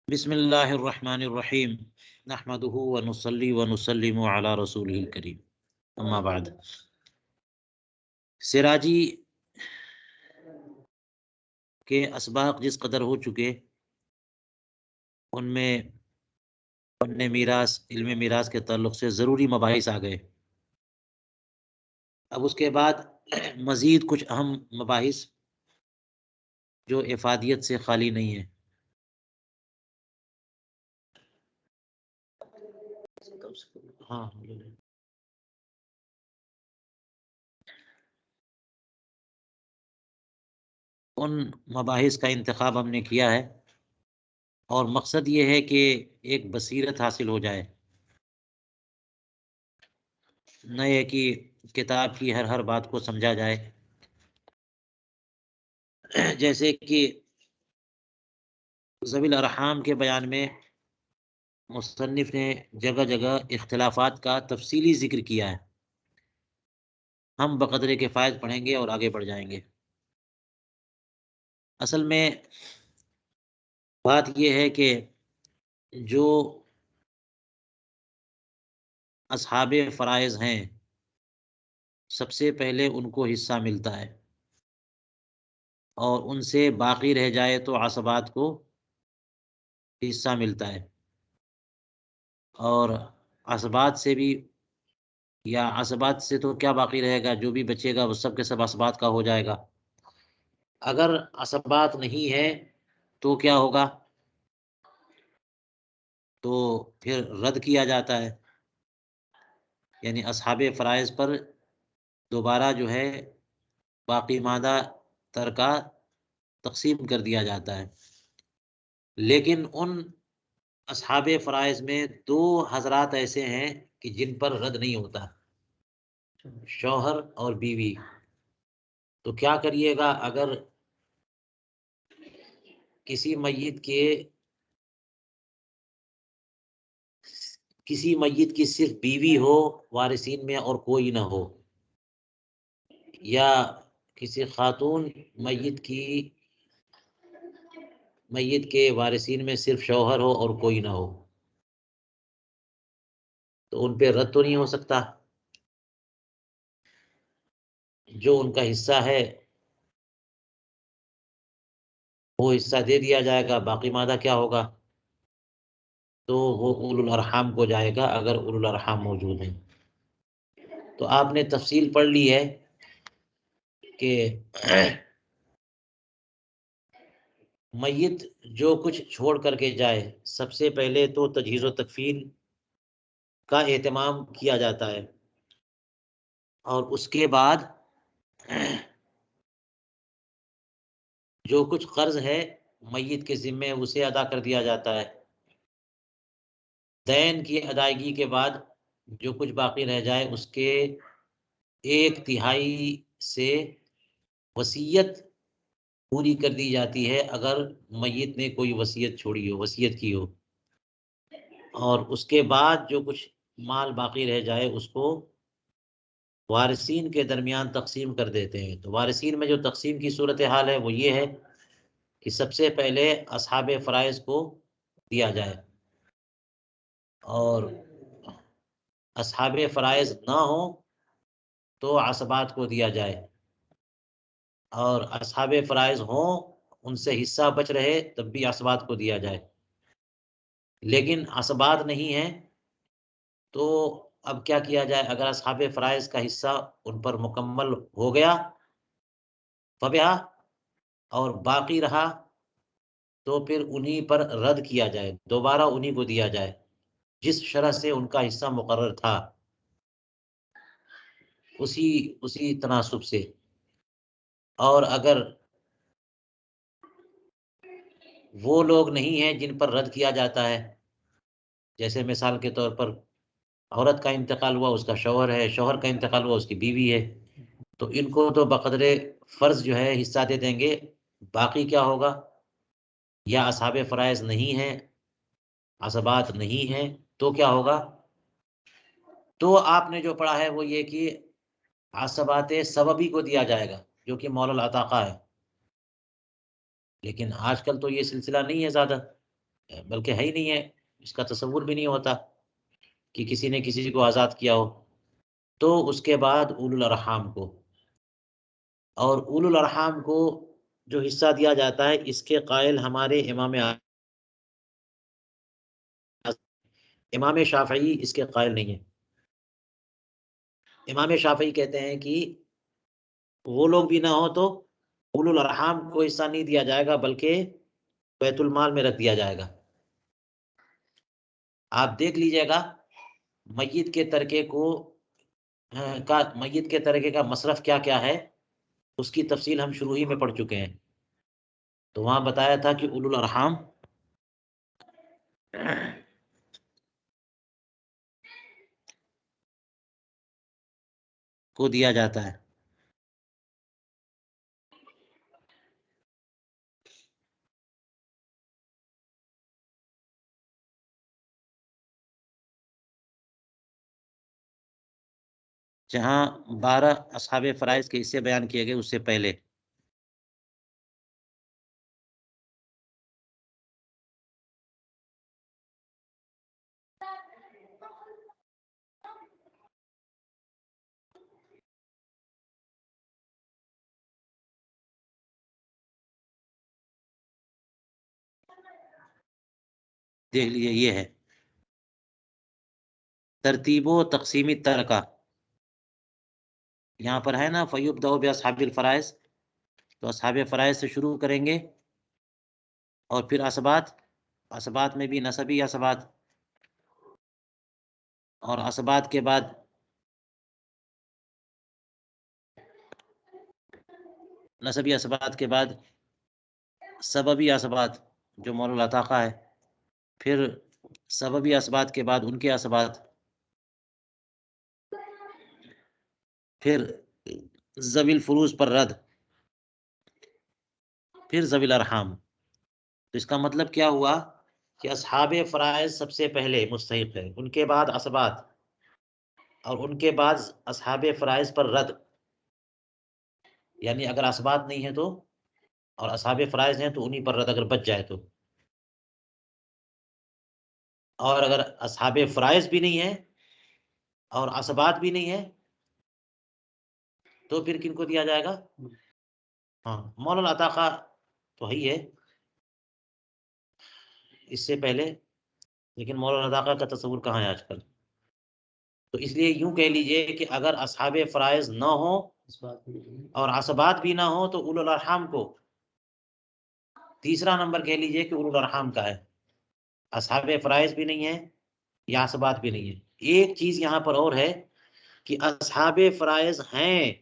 بسم اللہ الرحمن الرحیم نحمده ونصلی ونسلم علی رسولہ الکریم اما بعد۔ سراجی کے اسباق جس قدر ہو چکے، ان میں فن میراث، علم میراث کے تعلق سے ضروری مباحث آ گئے۔ اب اس کے بعد مزید کچھ اہم مباحث جو افادیت سے خالی نہیں ہے۔ ہاں، ان مباحث کا انتخاب ہم نے کیا ہے، اور مقصد یہ ہے کہ ایک بصیرت حاصل ہو جائے، نہ یہ کہ کتاب کی ہر بات کو سمجھا جائے۔ جیسے کہ ذوی الارحام کے بیان میں مصنف نے جگہ جگہ اختلافات کا تفصیلی ذکر کیا ہے، ہم بقدر کفایت پڑھیں گے اور آگے بڑھ جائیں گے۔ اصل میں بات یہ ہے کہ جو اصحاب فرائض ہیں، سب سے پہلے ان کو حصہ ملتا ہے، اور ان سے باقی رہ جائے تو عصبات کو حصہ ملتا ہے، اور عصبات سے بھی، یا عصبات سے تو کیا باقی رہے گا، جو بھی بچے گا وہ سب کے سب عصبات کا ہو جائے گا۔ اگر عصبات نہیں ہے تو کیا ہوگا؟ تو پھر رد کیا جاتا ہے، یعنی اصحاب فرائض پر دوبارہ جو ہے باقی مادہ ترکہ تقسیم کر دیا جاتا ہے۔ لیکن ان اصحاب فرائض میں دو حضرات ایسے ہیں کہ جن پر رد نہیں ہوتا، شوہر اور بیوی۔ تو کیا کریے گا اگر کسی میت کی صرف بیوی ہو وارثین میں اور کوئی نہ ہو، یا کسی خاتون میت کے وارثین میں صرف شوہر ہو اور کوئی نہ ہو، تو ان پہ رد تو نہیں ہو سکتا۔ جو ان کا حصہ ہے وہ حصہ دے دیا جائے گا، باقی مادہ کیا ہوگا؟ تو وہ اولو الارحام کو جائے گا اگر اولو الارحام موجود ہیں۔ تو آپ نے تفصیل پڑھ لی ہے کہ میت جو کچھ چھوڑ کر کے جائے، سب سے پہلے تو تجہیز و تکفین کا اہتمام کیا جاتا ہے، اور اس کے بعد جو کچھ قرض ہے میت کے ذمے اسے ادا کر دیا جاتا ہے۔ دین کی ادائیگی کے بعد جو کچھ باقی رہ جائے اس کے 1/3 سے وصیت پوری کر دی جاتی ہے، اگر میت نے کوئی وصیت چھوڑی ہو، وصیت کی ہو، اور اس کے بعد جو کچھ مال باقی رہ جائے اس کو وارثین کے درمیان تقسیم کر دیتے ہیں۔ تو وارثین میں جو تقسیم کی صورتحال ہے وہ یہ ہے کہ سب سے پہلے اصحاب فرائض کو دیا جائے، اور اصحاب فرائض نہ ہوں تو عصبات کو دیا جائے، اور اصحاب فرائض ہوں ان سے حصہ بچ رہے تب بھی عصبات کو دیا جائے۔ لیکن عصبات نہیں ہیں تو اب کیا کیا جائے؟ اگر اصحاب فرائض کا حصہ ان پر مکمل ہو گیا فبہا، اور باقی رہا تو پھر انہی پر رد کیا جائے، دوبارہ انہی کو دیا جائے جس شرح سے ان کا حصہ مقرر تھا، اسی تناسب سے۔ اور اگر وہ لوگ نہیں ہیں جن پر رد کیا جاتا ہے، جیسے مثال کے طور پر عورت کا انتقال ہوا، اس کا شوہر ہے، شوہر کا انتقال ہوا، اس کی بیوی ہے، تو ان کو تو بقدر فرض جو ہے حصہ دے دیں گے۔ باقی کیا ہوگا؟ یا اصحاب فرائض نہیں ہیں، عصبات نہیں ہیں، تو کیا ہوگا؟ تو آپ نے جو پڑھا ہے وہ یہ کہ عصبات سببی کو دیا جائے گا، جو کہ مولا العتاقہ ہے، لیکن آج کل تو یہ سلسلہ نہیں ہے زیادہ، بلکہ ہے ہی نہیں ہے، اس کا تصور بھی نہیں ہوتا کہ کسی نے کسی کو آزاد کیا ہو۔ تو اس کے بعد اولو الارحام کو، اور اولو الارحام کو جو حصہ دیا جاتا ہے، اس کے قائل ہمارے امام شافعی اس کے قائل نہیں ہے۔ امام شافعی کہتے ہیں کہ وہ لوگ بھی نہ ہو تو اولو الارحام کو حصہ نہیں دیا جائے گا، بلکہ بیت المال میں رکھ دیا جائے گا۔ آپ دیکھ لیجئے گا میت کے ترکے کو میت کے ترکے کا مصرف کیا کیا ہے، اس کی تفصیل ہم شروع ہی میں پڑھ چکے ہیں۔ تو وہاں بتایا تھا کہ اولو الارحام کو دیا جاتا ہے۔ جہاں 12 اصحاب فرائض کے حصے بیان کیے گئے اس سے پہلے دیکھ لیجیے، یہ ہے ترتیب و تقسیمی ترکہ۔ یہاں پر ہے نا فیبدأ باصحاب الفرائض، تو اصحاب فرائض سے شروع کریں گے، اور پھر اسبات میں بھی نسبی اسبات، اور اسبات کے بعد نسبی اسبات کے بعد سببی اسبات جو مولا العتاقہ ہے، پھر سببی اسبات کے بعد ان کے اسبات، پھر ذوی الفروض پر رد، پھر ذوی الارحام۔ تو اس کا مطلب کیا ہوا کہ اصحاب فرائض سب سے پہلے مستحق ہے، ان کے بعد اسبات، اور ان کے بعد اصحاب فرائض پر رد، یعنی اگر اسبات نہیں ہیں تو، اور اصحاب فرائض ہیں تو انہی پر رد اگر بچ جائے تو، اور اگر اصحاب فرائض بھی نہیں ہے اور اسبات بھی نہیں ہے تو پھر کن کو دیا جائے گا؟ ہاں، مولا العتاقہ تو ہی ہے اس سے پہلے، لیکن مولا العتاقہ کا تصور کہاں ہے آج کل؟ تو اس لیے یوں کہہ لیجئے کہ اگر اصحاب فرائض نہ ہوں اور اسبات بھی نہ ہوں تو اولو الارحام کو تیسرا نمبر کہہ لیجئے کہ اولو الارحام کا ہے۔ اصحاب فرائض بھی نہیں ہے یا اسبات بھی نہیں ہے۔ ایک چیز یہاں پر اور ہے کہ اصحاب فرائض ہیں،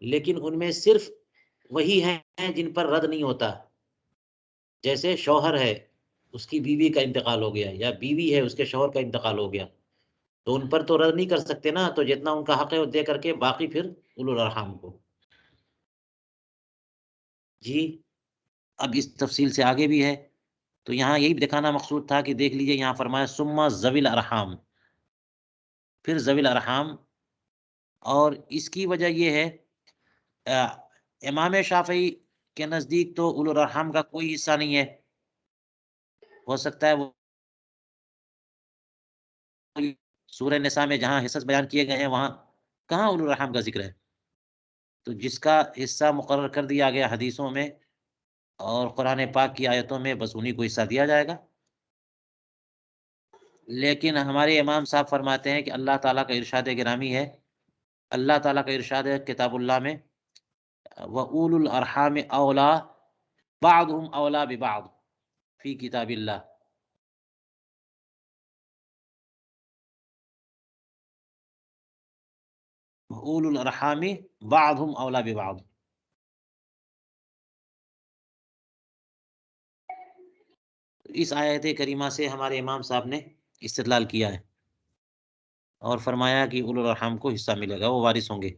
لیکن ان میں صرف وہی ہیں جن پر رد نہیں ہوتا، جیسے شوہر ہے، اس کی بیوی کا انتقال ہو گیا، یا بیوی ہے، اس کے شوہر کا انتقال ہو گیا، تو ان پر تو رد نہیں کر سکتے نا، تو جتنا ان کا حق ہے وہ دے کر کے باقی پھر اولو الارحام کو۔ جی، اب اس تفصیل سے آگے بھی ہے، تو یہاں یہی دکھانا مقصود تھا کہ دیکھ لیجئے یہاں فرمایا ثم ذوی الارحام، پھر ذوی الارحام، اور اس کی وجہ یہ ہے امام شافعی کے نزدیک تو اولو الارحام کا کوئی حصہ نہیں ہے، ہو سکتا ہے وہ سورہ نساء میں جہاں حصص بیان کیے گئے ہیں وہاں کہاں اولو الارحام کا ذکر ہے، تو جس کا حصہ مقرر کر دیا گیا حدیثوں میں اور قرآن پاک کی آیتوں میں، بس انہی کو حصہ دیا جائے گا۔ لیکن ہمارے امام صاحب فرماتے ہیں کہ اللہ تعالیٰ کا ارشاد گرامی ہے، اللہ تعالیٰ کا ارشاد ہے کتاب اللہ میں، وَأُولُو الْأَرْحَامِ أَوْلَىٰ بَعْضُهُمْ أَوْلَىٰ بِبَعْضٍ فی کتاب اللہ۔ وَأُولُو الْأَرْحَامِ بَعْضُهُمْ أَوْلَىٰ بِبَعْضٍ۔ اس آیت کریمہ سے ہمارے امام صاحب نے استدلال کیا ہے اور فرمایا کہ اولو الارحام کو حصہ ملے گا، وہ وارث ہوں گے۔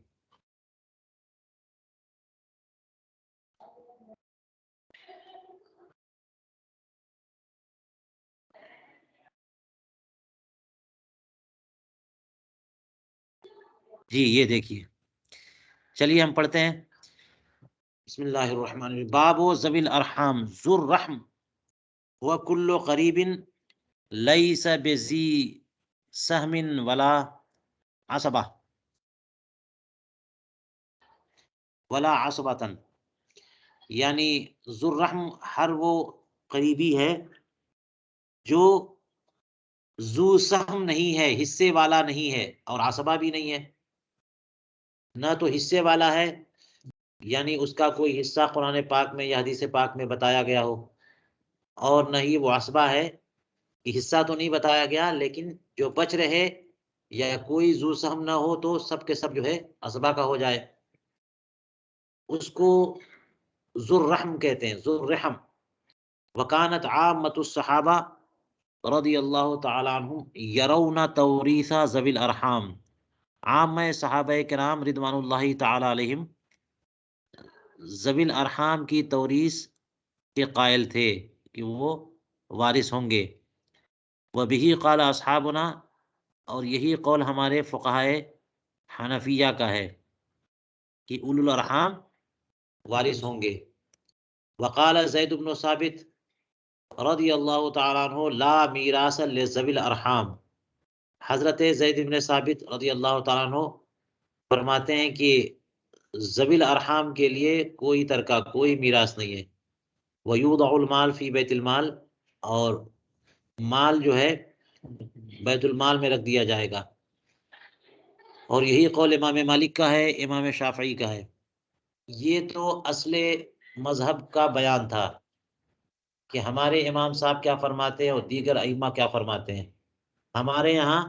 جی، یہ دیکھیے، چلیے ہم پڑھتے ہیں بسم اللہ الرحمن الرحیم. باب ذوی الارحام ذو الرحم وکل قریب لیس بذی سہم ولا عصبہ ولا عصبتن، یعنی ذو الرحم ہر وہ قریبی ہے جو ذو سہم نہیں ہے، حصے والا نہیں ہے، اور عصبہ بھی نہیں ہے. نہ تو حصے والا ہے، یعنی اس کا کوئی حصہ قرآن پاک میں یا حدیث پاک میں بتایا گیا ہو، اور نہ ہی وہ عصبہ ہے کہ حصہ تو نہیں بتایا گیا لیکن جو بچ رہے یا کوئی ذو سہم نہ ہو تو سب کے سب جو ہے عصبہ کا ہو جائے. اس کو ذو الرحم کہتے ہیں، ذو الرحم. وکانت عامۃ الصحابہ رضی اللہ تعالی عنہم یرون توریث ذوی الارحام، عام صحابہ کرام رضوان اللہ تعالی علیہم ذوی الارحام کی توریث کے قائل تھے کہ وہ وارث ہوں گے. وبہ قال اصحابنا، اور یہی قول ہمارے فقہائے حنفیہ کا ہے کہ اولو الارحام وارث ہوں گے. وقال زید بن ثابت رضی اللہ تعالیٰ عنہ لا میراث لذوی الارحام، حضرت زید بن ثابت رضی اللہ تعالیٰ عنہ فرماتے ہیں کہ ذوی الارحام کے لیے کوئی ترکہ، کوئی میراث نہیں ہے. ویوضع المال فی بیت المال، اور مال جو ہے بیت المال میں رکھ دیا جائے گا. اور یہی قول امام مالک کا ہے، امام شافعی کا ہے. یہ تو اصل مذہب کا بیان تھا کہ ہمارے امام صاحب کیا فرماتے ہیں اور دیگر ائمہ کیا فرماتے ہیں. ہمارے یہاں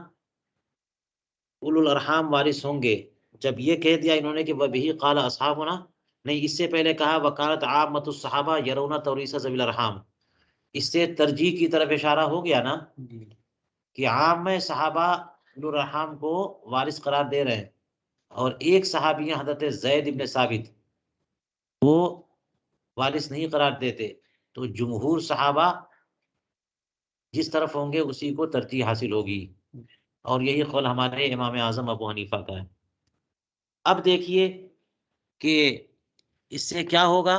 اولو الارحام وارث ہوں گے. جب یہ کہہ دیا انہوں نے کہ وبہ قال اصحابنا، نہیں، اس سے پہلے کہا وکانت عامۃ الصحابہ یرون توریث ذوی الارحام، اس سے ترجیح کی طرف اشارہ ہو گیا نا کہ عام صحابہ اولو الارحام کو وارث قرار دے رہے ہیں، اور ایک صحابی حضرت زید بن ثابت وہ وارث نہیں قرار دیتے. تو جمہور صحابہ جس طرف ہوں گے اسی کو ترجیح حاصل ہوگی، اور یہی قول ہمارے امام اعظم ابو حنیفہ کا ہے. اب دیکھیے کہ اس سے کیا ہوگا.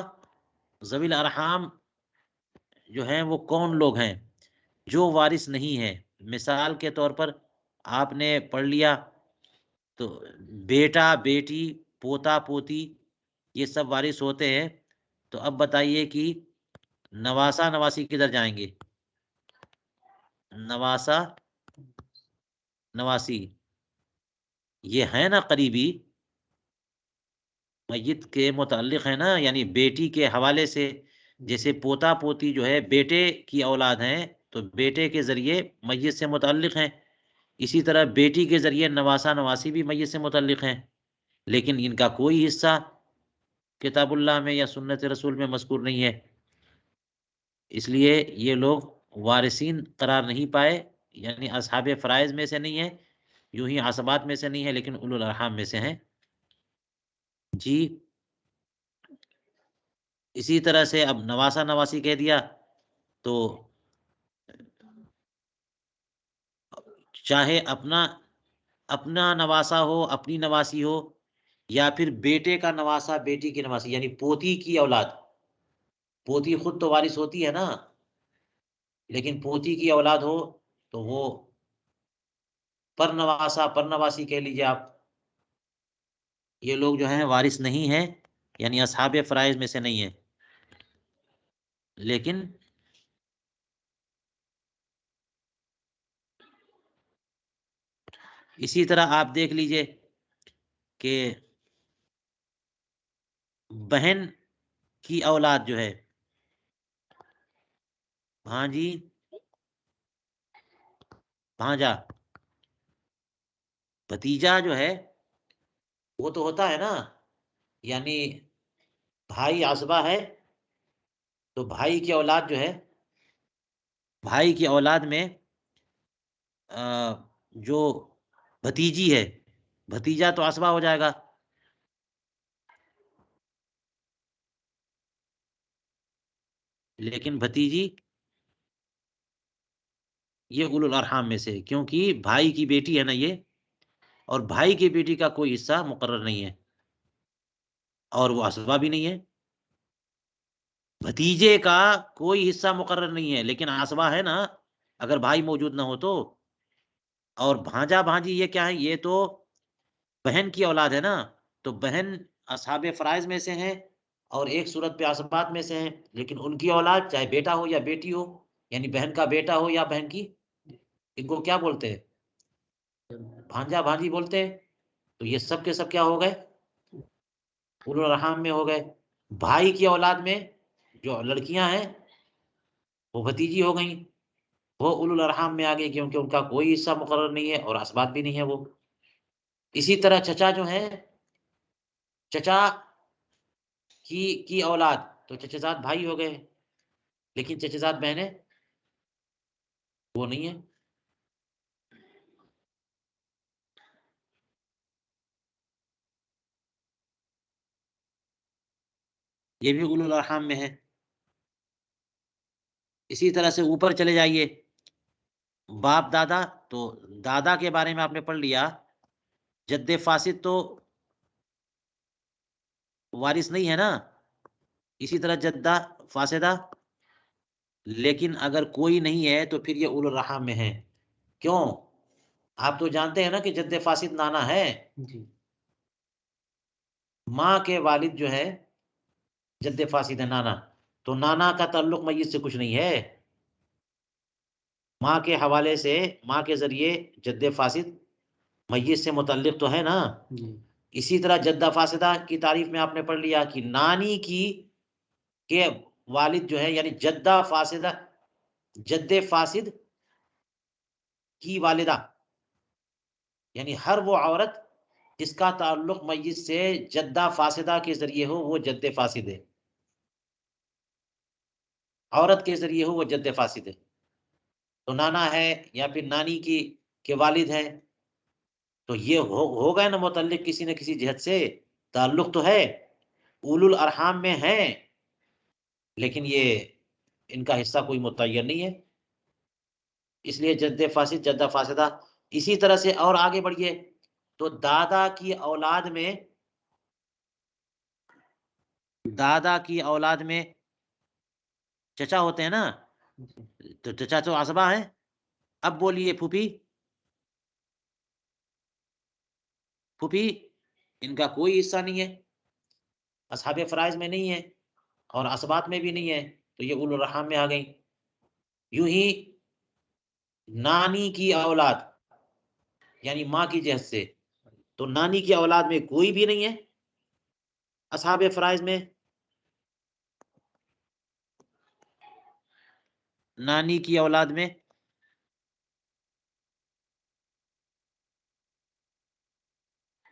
ذوی الارحام جو ہیں وہ کون لوگ ہیں جو وارث نہیں ہیں. مثال کے طور پر آپ نے پڑھ لیا تو بیٹا بیٹی پوتا پوتی یہ سب وارث ہوتے ہیں. تو اب بتائیے کہ نواسا نواسی کدھر جائیں گے؟ نواسا نواسی یہ ہے نا قریبی، میت کے متعلق ہے نا، یعنی بیٹی کے حوالے سے. جیسے پوتا پوتی جو ہے بیٹے کی اولاد ہیں تو بیٹے کے ذریعے میت سے متعلق ہیں، اسی طرح بیٹی کے ذریعے نواسا نواسی بھی میت سے متعلق ہیں، لیکن ان کا کوئی حصہ کتاب اللہ میں یا سنت رسول میں مذکور نہیں ہے. اس لیے یہ لوگ وارثین قرار نہیں پائے، یعنی اصحاب فرائض میں سے نہیں ہے، یوں ہی عصبات میں سے نہیں ہے، لیکن اولو الارحام میں سے ہیں. جی اسی طرح سے اب نواسا نواسی کہہ دیا تو چاہے اپنا نواسا ہو، اپنی نواسی ہو، یا پھر بیٹے کا نواسا بیٹی کی نواسی، یعنی پوتی کی اولاد. پوتی خود تو وارث ہوتی ہے نا، لیکن پوتی کی اولاد ہو تو وہ پر نواسا پر نواسی کہہ لیجیے آپ. یہ لوگ جو ہیں وارث نہیں ہیں، یعنی اصحاب فرائض میں سے نہیں ہیں. لیکن اسی طرح آپ دیکھ لیجئے کہ بہن کی اولاد جو ہے، بھانجی بھانجا بھتیجا جو ہے وہ تو ہوتا ہے نا، یعنی بھائی عصبہ ہے تو بھائی کی اولاد جو ہے، بھائی کی اولاد میں جو بھتیجی ہے، بھتیجا تو عصبہ ہو جائے گا. لیکن بھتیجی یہ اولو الارحام میں سے، کیونکہ بھائی کی بیٹی ہے نا یہ، اور بھائی کی بیٹی کا کوئی حصہ مقرر نہیں ہے اور وہ عصبہ بھی نہیں ہے. بھتیجے کا کوئی حصہ مقرر نہیں ہے، لیکن عصبہ ہے نا، اگر بھائی موجود نہ ہو تو۔ اور بھانجا بھانجی یہ کیا ہے؟ یہ تو بہن کی اولاد ہے نا، تو بہن اصحاب فرائض میں سے ہیں اور ایک صورت پہ عصبات میں سے ہیں، لیکن ان کی اولاد چاہے بیٹا ہو یا بیٹی ہو، یعنی بہن کا بیٹا ہو یا بہن کی، ان کو کیا بولتے ہیں؟ بھانجا بھانجی بولتے ہیں۔ تو یہ سب کے سب کیا ہو گئے؟ اولو الارحام میں ہو گئے۔ بھائی کی اولاد میں جو لڑکیاں ہیں وہ بھتیجی ہو گئیں، وہ اولو الارحام میں آ گئی، کیونکہ ان کا کوئی حصہ مقرر نہیں ہے اور اسبات بھی نہیں ہے وہ۔ اسی طرح چچا جو ہیں، چچا کی اولاد تو چچزاد بھائی ہو گئے، لیکن چچزاد بہنیں وہ نہیں ہیں۔ یہ بھی اولو الارحام میں ہے۔ اسی طرح سے اوپر چلے جائیے، باپ دادا، تو دادا کے بارے میں آپ نے پڑھ لیا، جد فاسد تو وارث نہیں ہے نا، اسی طرح جدہ فاسدہ، لیکن اگر کوئی نہیں ہے تو پھر یہ اولو الارحام میں ہے۔ کیوں؟ آپ تو جانتے ہیں نا کہ جد فاسد نانا ہے، ماں کے والد جو ہے جد فاسد ہے نانا، تو نانا کا تعلق میت سے کچھ نہیں ہے، ماں کے حوالے سے، ماں کے ذریعے جد فاسد میت سے متعلق تو ہے نا۔ اسی طرح جدہ فاسدہ کی تعریف میں آپ نے پڑھ لیا کہ نانی کی کے والد جو ہے، یعنی جدہ فاسدہ، جد فاسد کی والدہ، یعنی ہر وہ عورت جس کا تعلق میت سے جدہ فاسدہ کے ذریعے ہو وہ جد فاسد ہے، عورت کے ذریعے ہو وہ جد فاسد ہے۔ تو نانا ہے یا پھر نانی کی کے والد ہیں، تو یہ ہو گئے نا متعلق کسی نہ کسی جہت سے، تعلق تو ہے، اولو الارحام میں ہیں، لیکن یہ ان کا حصہ کوئی متعین نہیں ہے، اس لیے جد فاسد جدہ فاسدہ۔ اسی طرح سے اور آگے بڑھیے تو دادا کی اولاد میں، دادا کی اولاد میں چچا ہوتے ہیں نا، تو چچا تو عصبہ ہیں۔ اب بولیے پھوپھی، پھوپھی ان کا کوئی حصہ نہیں ہے، اصحاب فرائض میں نہیں ہے اور عصبات میں بھی نہیں ہے، تو یہ اولو الارحام میں آ گئی۔ یوں ہی نانی کی اولاد یعنی ماں کی جہت سے، تو نانی کی اولاد میں کوئی بھی نہیں ہے اصحاب فرائض میں، نانی کی اولاد میں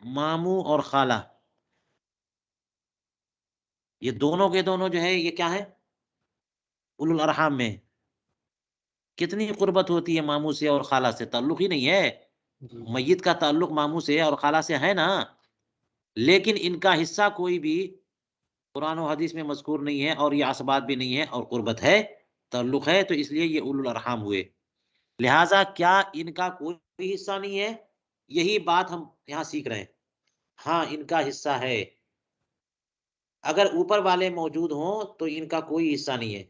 ماموں اور خالہ، یہ دونوں کے دونوں جو ہے یہ کیا ہے؟ اولو الارحام میں۔ کتنی قربت ہوتی ہے ماموں سے اور خالہ سے؟ تعلق ہی نہیں ہے، میت کا تعلق ماموں سے اور خالہ سے ہے نا، لیکن ان کا حصہ کوئی بھی قرآن و حدیث میں مذکور نہیں ہے، اور یہ عصبات بھی نہیں ہے اور قربت ہے، تعلق ہے، تو اس لیے یہ اولو الارحام ہوئے۔ لہٰذا کیا ان کا کوئی حصہ نہیں ہے؟ یہی بات ہم یہاں سیکھ رہے ہیں۔ ہاں ان کا حصہ ہے، اگر اوپر والے موجود ہوں تو ان کا کوئی حصہ نہیں ہے،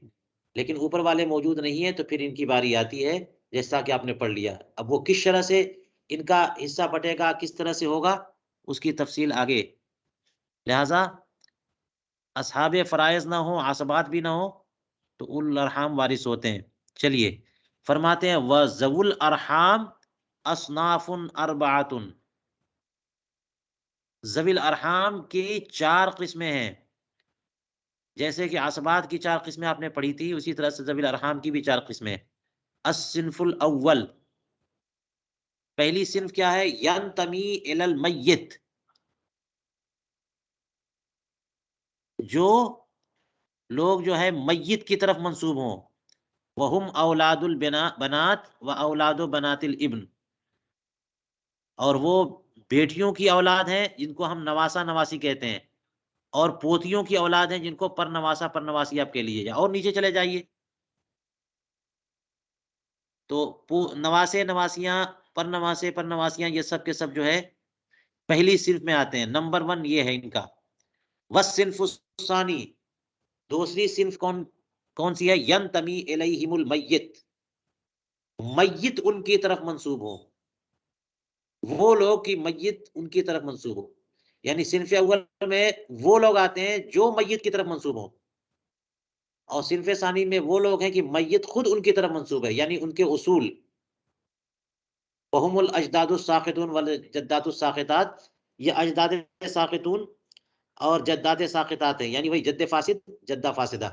لیکن اوپر والے موجود نہیں ہے تو پھر ان کی باری آتی ہے، جیسا کہ آپ نے پڑھ لیا۔ اب وہ کس شرح سے ان کا حصہ بٹے گا، کس طرح سے ہوگا، اس کی تفصیل آگے۔ لہذا اصحاب فرائض نہ ہوں، عصبات بھی نہ ہوں، تو اولو الارحام وارث ہوتے ہیں۔ چلیے فرماتے ہیں وَذَوُو الْأَرْحَامِ أَصْنَافٌ أَرْبَعَةٌ، ذوی الارحام کی 4 قسمیں ہیں، جیسے کہ عصبات کی 4 قسمیں آپ نے پڑھی تھی، اسی طرح سے ذوی الارحام کی بھی 4 قسمیں۔ الصنف الاول، پہلی صنف کیا ہے؟ ینتمی الی المیت، جو لوگ جو ہے میت کی طرف منسوب ہوں، وہم اولاد البنات و اولاد بنات الابن، اور وہ بیٹیوں کی اولاد ہیں جن کو ہم نواسا نواسی کہتے ہیں، اور پوتیوں کی اولاد ہیں جن کو پر نواسی آپ کہہ لیجیے، اور نیچے چلے جائیے تو نواسے نواسیاں پر نواسیاں یہ سب کے سب جو ہے پہلی صنف میں آتے ہیں، نمبر 1 یہ ہے ان کا۔ والصنف الثانی، دوسری صنف کون سی ہے؟ ینتمی الیہم المیت، میت ان کی طرف منسوب ہو، وہ لوگ کی میت ان کی طرف منسوب ہو، یعنی صنف اول میں وہ لوگ آتے ہیں جو میت کی طرف منسوب ہو، اور صنف ثانی میں وہ لوگ ہیں کہ میت خود ان کی طرف منسوب ہے، یعنی ان کے اصول، وہم الاجداد الساقطون والجدات الساقطات، یہ اجداد ساقطون اور جدات ساقطات ہیں، یعنی وہی جد فاسد جدہ فاسدہ،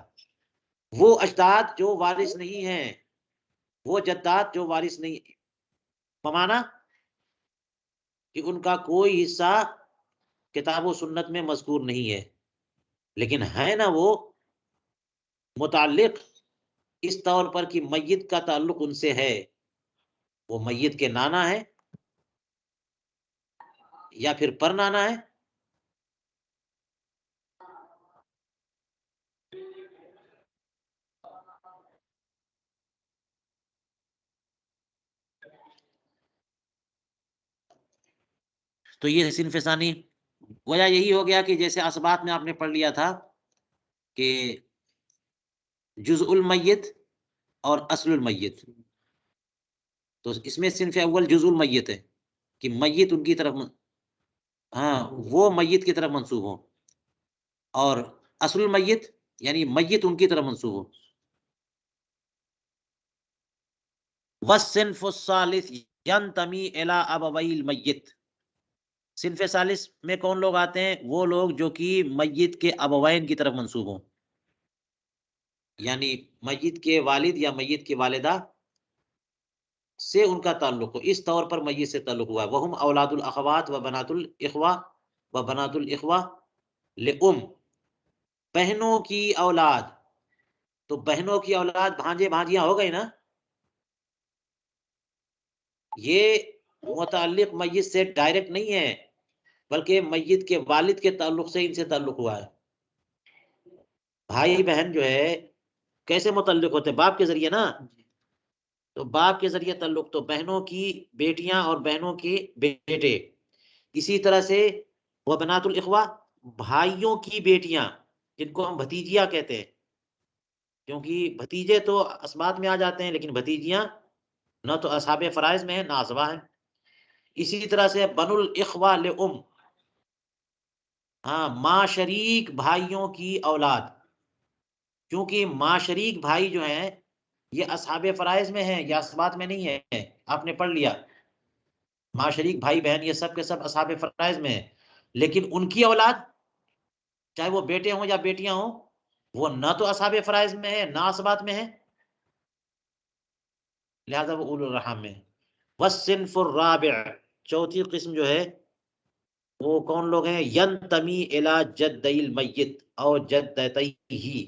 وہ اجداد جو وارث نہیں ہیں، وہ جدات جو وارث نہیں، بمانا کہ ان کا کوئی حصہ کتاب و سنت میں مذکور نہیں ہے، لیکن ہے نا وہ متعلق اس طور پر کہ میت کا تعلق ان سے ہے، وہ میت کے نانا ہے یا پھر پر نانا ہے، تو یہ صنف ثانی وجہ یہی ہو گیا کہ جیسے اسبات میں آپ نے پڑھ لیا تھا کہ جزء المیت اور اصل المیت، تو اس میں صنف اول جزء المیت ہے کہ میت ان کی طرف، ہاں وہ میت کی طرف منسوب ہو، اور اصل المیت یعنی میت ان کی طرف منسوب ہو. والصنف الثالث ینتمی الی ابوی المیت، صنف ثالث میں کون لوگ آتے ہیں؟ وہ لوگ جو کہ میت کے ابوین کی طرف منسوب ہوں، یعنی میت کے والد یا میت کی والدہ سے ان کا تعلق ہو، اس طور پر میت سے تعلق ہوا ہے. وہم اولاد الاخوات و بنات الاخوہ و بنات الاخوہ لام، بہنوں کی اولاد، تو بہنوں کی اولاد بھانجے بھانجیاں ہو گئی نا، یہ متعلق میت سے ڈائریکٹ نہیں ہے، بلکہ میت کے والد کے تعلق سے ان سے تعلق ہوا ہے. بھائی بہن جو ہے کیسے متعلق ہوتے ہیں؟ باپ کے ذریعے نا، تو باپ کے ذریعے تعلق، تو بہنوں کی بیٹیاں اور بہنوں کے بیٹے، اسی طرح سے وہ بنات الاخوہ، بھائیوں کی بیٹیاں جن کو ہم بھتیجیاں کہتے ہیں، کیونکہ بھتیجے تو اسبات میں آ جاتے ہیں لیکن بھتیجیاں نہ تو اصحاب فرائض میں ہیں نہ عصبہ ہیں. اسی طرح سے بن الاخوہ لام، ہاں ماں شریک بھائیوں کی اولاد، کیونکہ ماں شریک بھائی جو ہیں یہ اصحاب فرائض میں ہیں، یہ اسبات میں نہیں ہے، آپ نے پڑھ لیا ماں شریک بھائی بہن یہ سب کے سب اصحاب فرائض میں ہیں، لیکن ان کی اولاد چاہے وہ بیٹے ہوں یا بیٹیاں ہوں وہ نہ تو اصحاب فرائض میں ہے نہ اسبات میں ہے، لہذا وہ اولو الرحم میں. والصنف الرابع، چوتھی قسم جو ہے وہ کون لوگ ہیں؟ ینتمی الی جدی المیت او جدتیہ،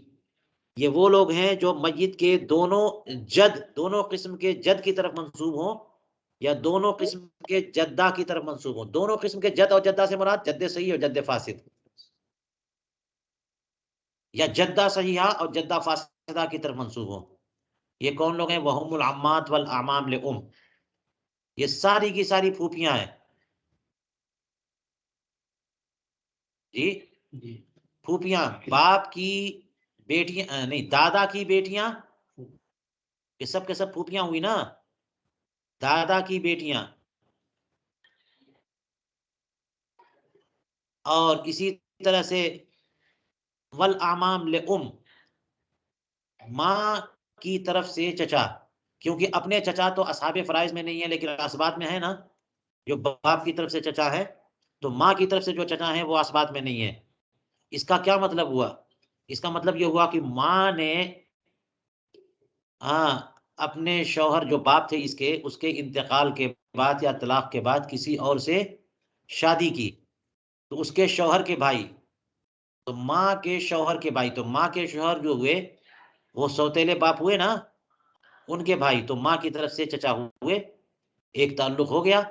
یہ وہ لوگ ہیں جو میت کے دونوں جد، دونوں قسم کے جد کی طرف منسوب ہوں، یا دونوں قسم کے جدہ کی طرف منسوب ہوں. دونوں قسم کے جد اور جدہ سے مراد جد صحیح اور جد فاسد، یا جدہ صحیحہ اور جدہ فاسدہ کی طرف منسوب ہوں. یہ کون لوگ ہیں؟ وہم العمات والاعمام لام، یہ ساری کی ساری پھوپھیاں ہیں. جی پھوپھیاں، باپ کی بیٹیاں نہیں، دادا کی بیٹیاں، یہ سب کے سب پھوپھیاں ہوئی نا، دادا کی بیٹیاں، اور اسی طرح سے والاعمام لام، ماں کی طرف سے چچا، کیونکہ اپنے چچا تو اصحاب فرائض میں نہیں ہے لیکن اسبات میں ہے نا، جو باپ کی طرف سے چچا ہے، تو ماں کی طرف سے جو چچا ہے وہ اسبات میں نہیں ہے. اس کا کیا مطلب ہوا؟ اس کا مطلب یہ ہوا کہ ماں نے ہاں اپنے شوہر جو باپ تھے اس کے انتقال کے بعد یا طلاق کے بعد کسی اور سے شادی کی، تو اس کے شوہر کے بھائی، تو ماں کے شوہر کے بھائی، تو ماں کے شوہر جو ہوئے وہ سوتیلے باپ ہوئے نا، ان کے بھائی تو ماں کی طرف سے چچا ہوئے، ایک تعلق ہو گیا.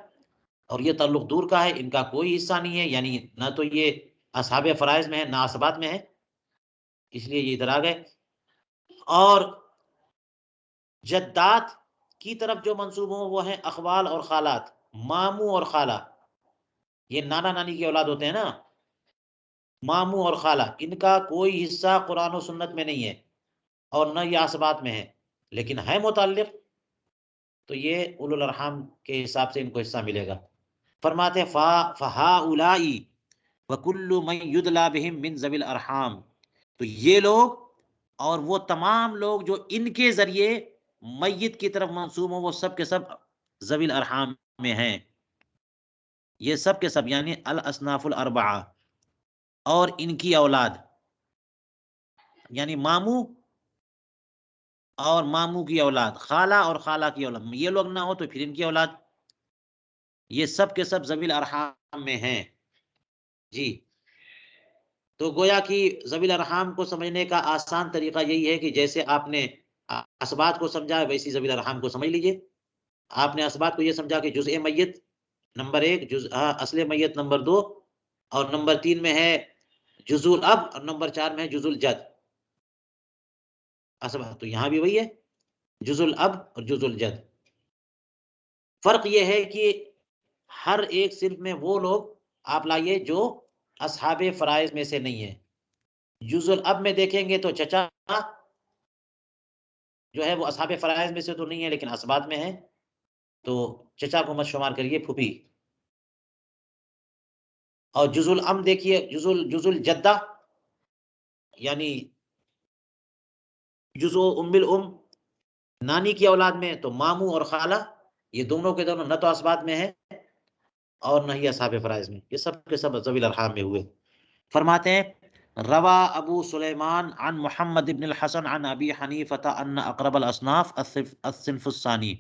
اور یہ تعلق دور کا ہے، ان کا کوئی حصہ نہیں ہے، یعنی نہ تو یہ اصحاب فرائض میں ہے نہ اسبات میں ہے، اس لیے یہ ادھر آ گئے. اور جدات کی طرف جو منسوب ہوں وہ ہیں اخوال اور خالات، ماموں اور خالہ، یہ نانا نانی کی اولاد ہوتے ہیں نا، ماموں اور خالہ، ان کا کوئی حصہ قرآن و سنت میں نہیں ہے اور نہ یہ عصبات میں ہے، لیکن ہے متعلق، تو یہ اولو الارحام کے حساب سے ان کو حصہ ملے گا۔ فرماتے ہیں فہؤلاء وکل من یدلی بہم من ذوی الارحام، تو یہ لوگ اور وہ تمام لوگ جو ان کے ذریعے میت کی طرف منسوب ہوں، وہ سب کے سب ذوی الارحام میں ہیں، یہ سب کے سب یعنی الاصناف الاربعہ، اور ان کی اولاد یعنی ماموں اور ماموں کی اولاد، خالہ اور خالہ کی اولاد، یہ لوگ نہ ہو تو پھر ان کی اولاد، یہ سب کے سب ذوی الارحام میں ہیں۔ جی، تو گویا کہ ذوی الارحام کو سمجھنے کا آسان طریقہ یہی ہے کہ جیسے آپ نے اسبات کو سمجھا ویسی ذوی الارحام کو سمجھ لیجئے۔ آپ نے اسبات کو یہ سمجھا کہ جزء میت نمبر 1، اصل میت نمبر 2، اور نمبر 3 میں ہے جزء الاب، اور نمبر 4 میں ہے جزء الجد۔ اسبات تو یہاں بھی وہی ہے، جزء الاب اور جزء الجد۔ فرق یہ ہے کہ ہر ایک صنف میں وہ لوگ آپ لائیے جو اصحاب فرائض میں سے نہیں ہے۔ جزء الاب میں دیکھیں گے تو چچا جو ہے وہ اصحاب فرائض میں سے تو نہیں ہے لیکن اسبات میں ہے، تو چچا کو مت شمار کریے، پھوپھی۔ اور جزء الام دیکھیے، جزء الجدہ یعنی جزء ام الام، نانی کی اولاد میں تو ماموں اور خالہ، یہ دونوں کے دونوں نہ تو اسبات میں ہے اور نہ ہی اصحاب فرائض میں، یہ سب کے سب ذوی الارحام میں ہوئے۔ فرماتے ہیں روا ابو سلیمان عن محمد بن الحسن عن ابی حنیفہ ان اقرب الاصناف الصنف الثانی،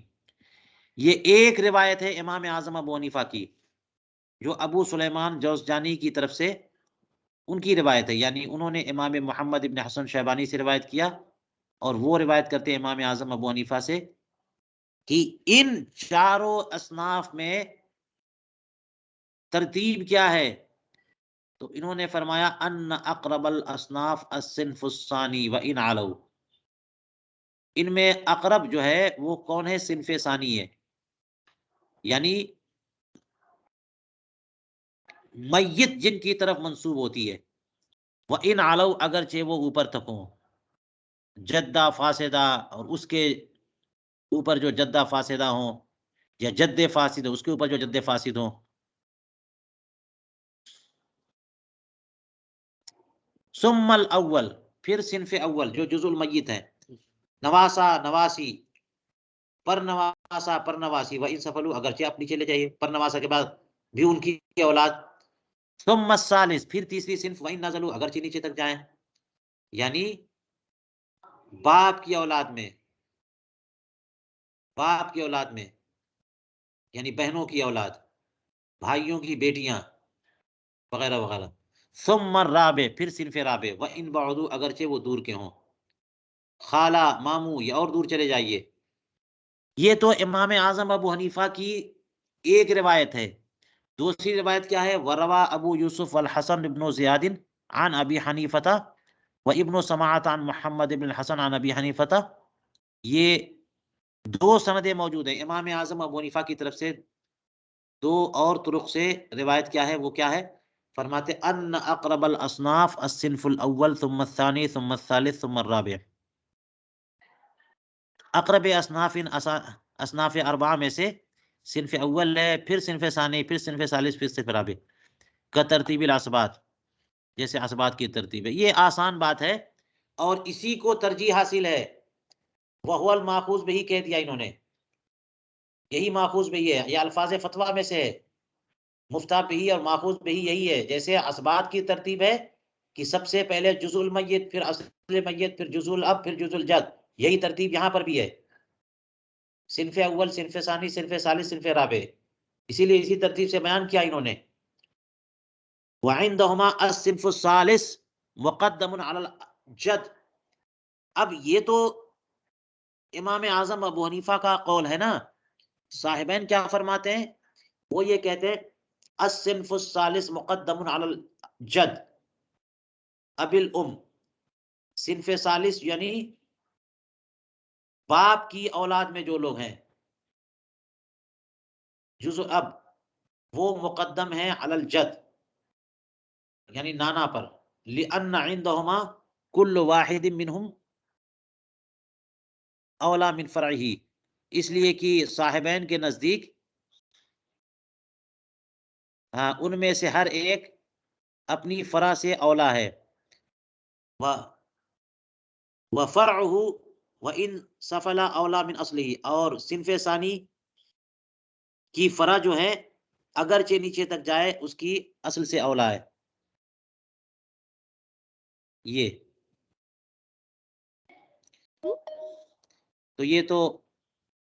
یہ ایک روایت ہے امام اعظم ابو حنیفہ کی، جو ابو سلیمان جوزجانی کی طرف سے ان کی روایت ہے، یعنی انہوں نے امام محمد ابن حسن شیبانی سے روایت کیا، اور وہ روایت کرتے ہیں امام اعظم ابو حنیفہ سے کہ ان چاروں اصناف میں ترتیب کیا ہے، تو انہوں نے فرمایا ان اقرب الاصناف الصنف الثانی وان علو، ان میں اقرب جو ہے وہ کون ہے؟ صنف ثانی ہے، یعنی میت جن کی طرف منسوب ہوتی ہے، وان علو اگرچہ وہ اوپر تک ہوں، جدہ فاسدہ اور اس کے اوپر جو جدہ فاسدہ ہوں، یا جد فاسد اس کے اوپر جو جد فاسد ہوں۔ ثم الاول، پھر صنف اول جو جزء المیت ہے، نواسا نواسی، پر نواسا پر نواسی، و ان سفلو اگرچہ آپ نیچے لے جائیے، پر نواسا کے بعد بھی ان کی اولاد۔ ثم الثالث، پھر تیسری صنف، و ان نزلوا اگرچہ نیچے تک جائیں، یعنی باپ کی اولاد میں، باپ کی اولاد میں یعنی بہنوں کی اولاد، بھائیوں کی بیٹیاں وغیرہ وغیرہ۔ ثم الرابع، پھر صنف رابع، و ان بعدوا اگرچہ وہ دور کے ہوں، خالہ ماموں یا اور دور چلے جائیے۔ یہ تو امام اعظم ابو حنیفہ کی ایک روایت ہے۔ دوسری روایت کیا ہے؟ وروا ابو یوسف الحسن ابن زیاد عن ابی حنیفہ و ابن سماعت عن محمد ابن الحسن عن ابی حنیفہ، یہ دو سندیں موجود ہیں امام اعظم ابو حنیفہ کی طرف سے، دو اور طرق سے روایت کیا ہے، وہ کیا ہے؟ فرماتے ان اقرب الاصناف الصنف الاول ثم الثانی ثم الثالث ثم الرابع، اقرب اصناف ان اصناف اربعہ میں سے صنف اول ہے، پھر صنف ثانی، پھر صنف ثالث، پھر صنف رابع، کا ترتیب الاسبات، جیسے اسبات کی ترتیب ہے۔ یہ آسان بات ہے اور اسی کو ترجیح حاصل ہے، وہو الماخوذ بہی کہہ دیا انہوں نے، یہی ماخوذ بہی ہے، یہ الفاظ فتویٰ میں سے ہے، مفتہ بہی اور ماخوذ بہی یہی ہے۔ جیسے اسبات کی ترتیب ہے کہ سب سے پہلے جزء المیت، پھر اصل میت، پھر جزء الاب، پھر جزء الجد، یہی ترتیب یہاں پر بھی ہے، صنف اول، صنف ثانی، صنف ثالث، صنف رابع، اسی لیے اسی ترتیب سے بیان کیا انہوں نے۔ وعندهما الصنف الثالث مقدم على الجد، اب یہ تو امام اعظم ابو حنیفہ کا قول ہے نا، صاحبین کیا فرماتے ہیں؟ وہ یہ کہتے ہیں الصنف الثالث مقدم على الجد اب الام، صنف ثالث یعنی باپ کی اولاد میں جو لوگ ہیں، جزء اب، وہ مقدم ہے علی الجد، یعنی نانا پر، لأن عندهما كل واحد منهم اولا من فرعه، اس لیے کہ صاحبین کے نزدیک ان میں سے ہر ایک اپنی فرع سے اولا ہے. وفرعه وان سفل اولا من اصله، اور صنف ثانی کی فرع جو ہے اگرچہ نیچے تک جائے اس کی اصل سے اولا ہے. یہ تو یہ تو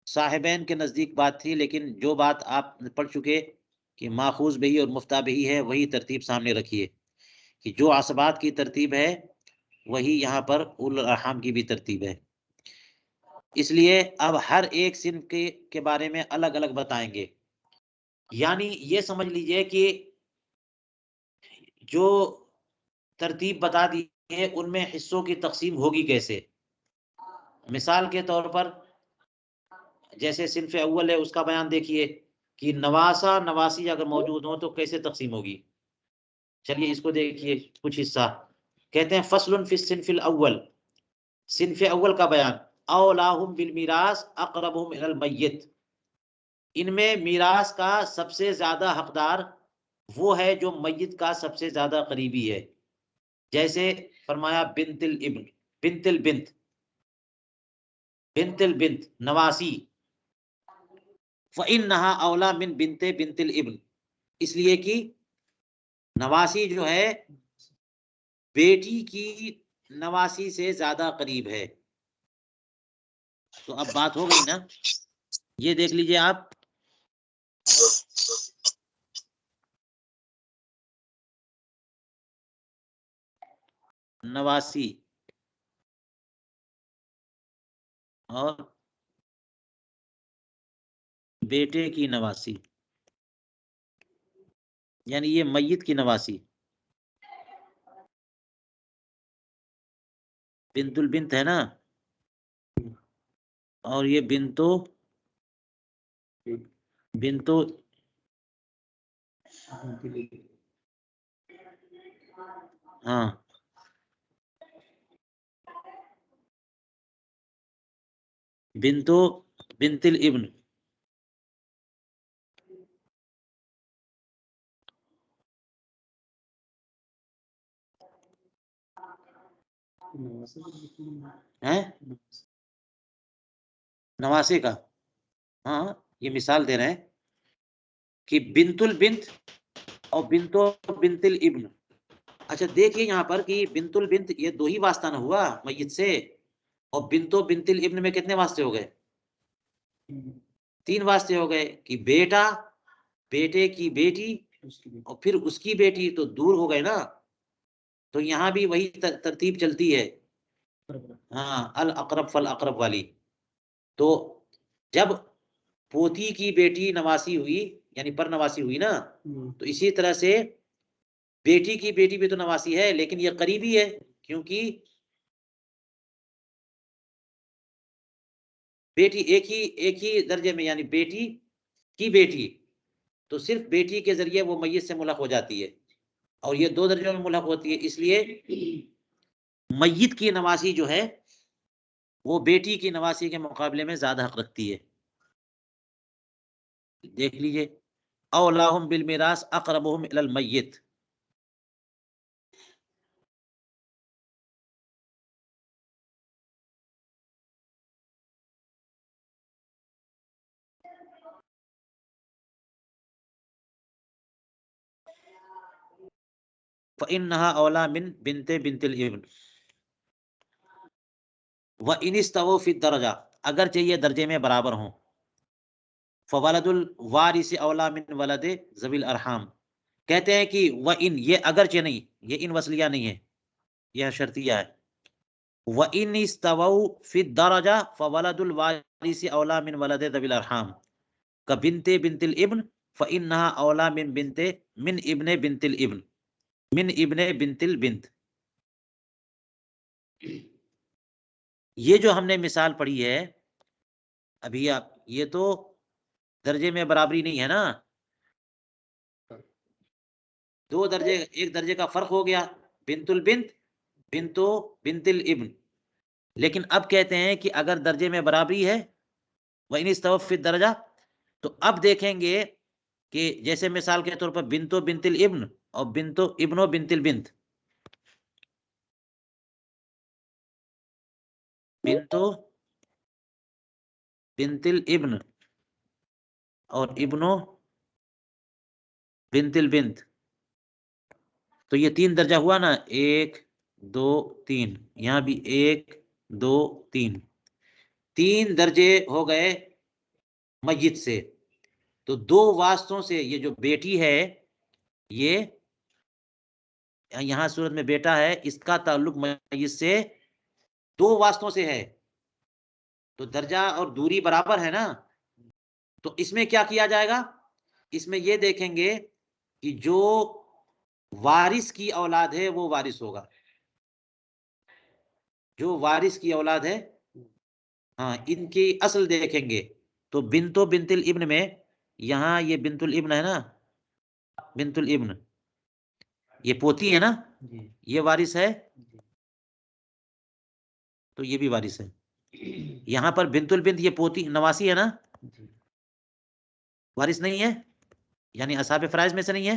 صاحبین کے نزدیک بات تھی، لیکن جو بات آپ پڑھ چکے کہ ماخوذ بہی اور مفتہ بہی ہے، وہی ترتیب سامنے رکھیے کہ جو عصبات کی ترتیب ہے وہی یہاں پر اول الارحام کی بھی ترتیب ہے. اس لیے اب ہر ایک صنف کے بارے میں الگ الگ بتائیں گے. یعنی یہ سمجھ لیجئے کہ جو ترتیب بتا دی ہے ان میں حصوں کی تقسیم ہوگی کیسے. مثال کے طور پر جیسے صنف اول ہے اس کا بیان دیکھیے کہ نواسا نواسی اگر موجود ہوں تو کیسے تقسیم ہوگی. چلیے اس کو دیکھیے کچھ حصہ کہتے ہیں فصل فی الصنف الاول، صنف اول کا بیان. اولاہم بالمیراث اقربہم الی المیت، ان میں میراث کا سب سے زیادہ حقدار وہ ہے جو میت کا سب سے زیادہ قریبی ہے. جیسے فرمایا بنت الابن، بنت البنت، بنت البنت نواسی. فإنها اولا من بنت بنت الابن، اس لیے کہ نواسی جو ہے بیٹی کی نواسی سے زیادہ قریب ہے. تو اب بات ہو گئی نا. یہ دیکھ لیجئے آپ نواسی اور بیٹے کی نواسی، یعنی یہ میت کی نواسی بنت البنت ہے نا، اور یہ بنتو ہاں بنتو بنت الابن. نواسے کا، ہاں یہ مثال دے رہے ہیں کہ بنت البنت اور بنتو بنت الابن. اچھا دیکھیے یہاں پر کہ بنت البنت یہ دو ہی واسطہ نہ ہوا میت سے، اور بنتو بنت الابن میں کتنے واسطے ہو گئے؟ 3 واسطے ہو گئے کہ بیٹا، بیٹے کی بیٹی اور پھر اس کی بیٹی، تو دور ہو گئے نا. تو یہاں بھی وہی ترتیب چلتی ہے، ہاں الاقرب فالاقرب والی. تو جب پوتی کی بیٹی نواسی ہوئی یعنی پر نواسی ہوئی نا، تو اسی طرح سے بیٹی کی بیٹی بھی تو نواسی ہے، لیکن یہ قریبی ہے کیونکہ بیٹی ایک ہی درجے میں، یعنی بیٹی کی بیٹی تو صرف بیٹی کے ذریعے وہ میت سے ملحق ہو جاتی ہے، اور یہ 2 درجوں میں ملحق ہوتی ہے. اس لیے میت کی نواسی جو ہے وہ بیٹی کی نواسی کے مقابلے میں زیادہ حق رکھتی ہے. دیکھ لیجئے اولاہم بالمیراث اقربہم الی المیت. فإنها اولا من بنت بنت الابن. وإن استووا فی الدرجہ، اگرچہ یہ درجے میں برابر ہوں. فولد الوارث اولا من ولد ذوی الارحام، کہتے ہیں کہ وإن، یہ اگرچہ نہیں، یہ ان وصلیہ نہیں ہے، یہ شرطیہ ہے. وإن استووا فی الدرجہ فولد الوارث اولا من ولد ذوی الارحام کبنت بنت الابن فإنها اولا من بنت من ابن بنت الابن من ابن بنت البنت. یہ جو ہم نے مثال پڑھی ہے ابھی آپ، یہ تو درجے میں برابری نہیں ہے نا. دو درجے، ایک درجے کا فرق ہو گیا، بنت البنت، بنت الابن. لیکن اب کہتے ہیں کہ اگر درجے میں برابری ہے وَإِنِ اسْتَوَوْا فِي الدَّرَجَةِ، تو اب دیکھیں گے کہ جیسے مثال کے طور پر بنتو بنت الابن اور بنتو ابنو بنت البنت، بنتو بنت الابن اور ابنو بنت البنت، تو یہ تین درجہ ہوا نا، ایک دو تین، یہاں بھی ایک دو تین، تین درجے ہو گئے میت سے. تو دو واسطوں سے یہ جو بیٹی ہے، یہ یہاں صورت میں بیٹا ہے، اس کا تعلق میت سے دو واسطوں سے ہے، تو درجہ اور دوری برابر ہے نا. تو اس میں کیا کیا جائے گا؟ اس میں یہ دیکھیں گے کہ جو وارث کی اولاد ہے وہ وارث ہوگا، جو وارث کی اولاد ہے، ہاں ان کی اصل دیکھیں گے. تو بنتو بنت الابن میں یہاں یہ بنت الابن ہے نا، بنت الابن یہ پوتی ہے نا، یہ وارث ہے، تو یہ بھی وارث ہے. یہاں پر بنت البنت یہ پوتی نواسی ہے نا، وارث نہیں ہے، یعنی اصحاب فرائض میں سے نہیں ہے،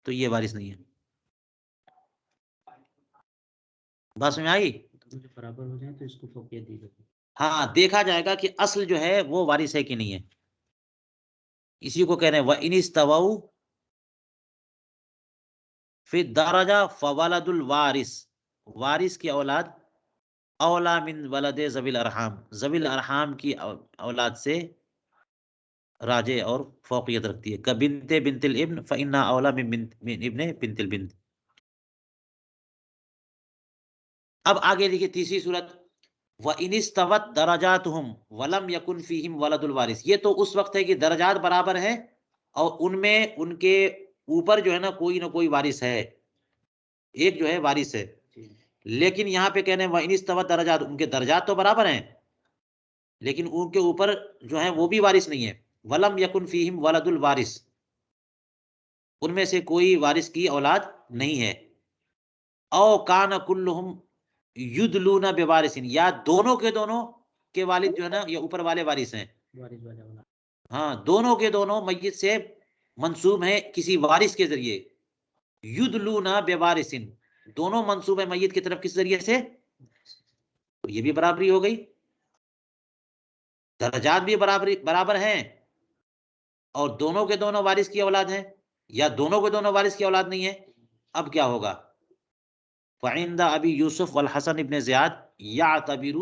تو یہ وارث نہیں ہے. بات سمجھ آئی؟ برابر ہو جائے تو اس کو فوقیت دی جاتی ہے. ہاں دیکھا جائے گا کہ اصل جو ہے وہ وارث ہے کہ نہیں ہے. اسی کو کہہ رہے ہیں وَإِنِ اسْتَوَوْا فِي الدَّرَجَةِ فَوَلَدُ الْوَارِثِ، وارث کی اولاد اولا من ولد ذوی الارحام، ذوی الارحام کی اولاد سے راجع اور فوقیت رکھتی ہے. کبنت بنت الابن فإنها اولا من ابن بنت البنت. اب آگے دیکھیے تیسری صورت، وَإِنِ اسْتَوَتْ دَرَجَاتُهُمْ وَلَمْ يَكُنْ فِيهِمْ وَلَدُ الْوَارِثِ. یہ تو اس وقت ہے کہ درجات برابر ہیں اور ان میں ان کے اوپر جو ہے نا کوئی نہ کوئی وارث ہے، ایک جو ہے وارث ہے. لیکن یہاں پہ کہنے ہیں وَإِنِ اسْتَوَتْ دَرَجَاتُ، ان کے درجات تو برابر ہیں لیکن ان کے اوپر جو ہیں وہ بھی وارث نہیں ہے. وَلَمْ يَكُنْ فِيهِمْ وَلَدُ الْوَارِثِ، ان میں سے کوئی وارث کی اولاد نہیں ہے. او کان کلہم یدلون بوارث، یا دونوں کے دونوں کے والد جو ہے نا یہ اوپر والے وارث ہیں، ہاں دونوں کے دونوں میت سے منسوب ہیں کسی وارث کے ذریعے. یدلون بوارث، دونوں منسوب ہیں میت کی طرف کس ذریعے سے؟ تو یہ بھی برابری ہو گئی، درجات بھی برابر ہیں اور دونوں کے دونوں وارث کی اولاد ہیں، یا دونوں کے دونوں وارث کی اولاد نہیں ہے. اب کیا ہوگا؟ فعند ابی یوسف والحسن ابن زیاد یعتبر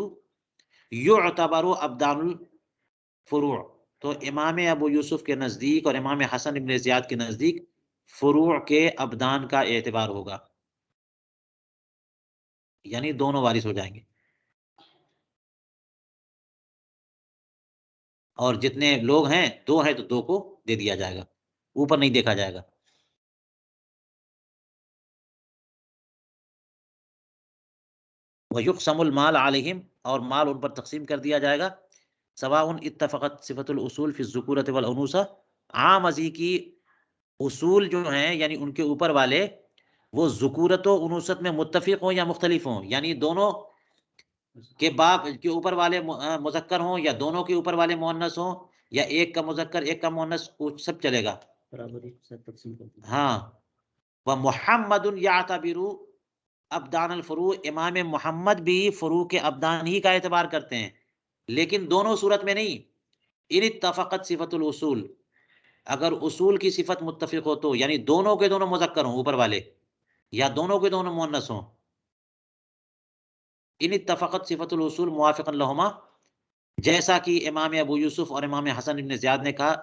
ابدان الفروع، تو امام ابو یوسف کے نزدیک اور امام حسن ابن زیاد کے نزدیک فروع کے ابدان کا اعتبار ہوگا، یعنی دونوں وارث ہو جائیں گے، اور جتنے لوگ ہیں دو ہیں تو دو کو دے دیا جائے گا، اوپر نہیں دیکھا جائے گا. وَيُقْسَمُ الْمَالَ عَلَيْهِمْ، اور مال ان پر تقسیم کر دیا جائے گا. سواء اتفقت صفت الاصول فی الذکورۃ والانوثہ، عام ازی کی اصول جو ہیں یعنی ان کے اوپر والے وہ ذکورت و انوثت میں متفق ہوں یا مختلف ہوں، یعنی دونوں کے باپ کے اوپر والے مذکر ہوں یا دونوں کے اوپر والے مؤنث ہوں یا ایک کا مذکر ایک کا مؤنث، سب چلے گا. ہاں وَمُحَمَّدٌ يَعْتَبِرُ ابدان الفروع، امام محمد بھی فروع کے ابدان ہی کا اعتبار کرتے ہیں، لیکن دونوں صورت میں نہیں. ان اتفقت صفت الاصول، اگر اصول کی صفت متفق ہو تو، یعنی دونوں کے دونوں مذکر ہوں اوپر والے یا دونوں کے دونوں مؤنث ہوں. ان اتفقت صفت الاصول موافقا لہما، جیسا کہ امام ابو یوسف اور امام حسن ابن زیاد نے کہا،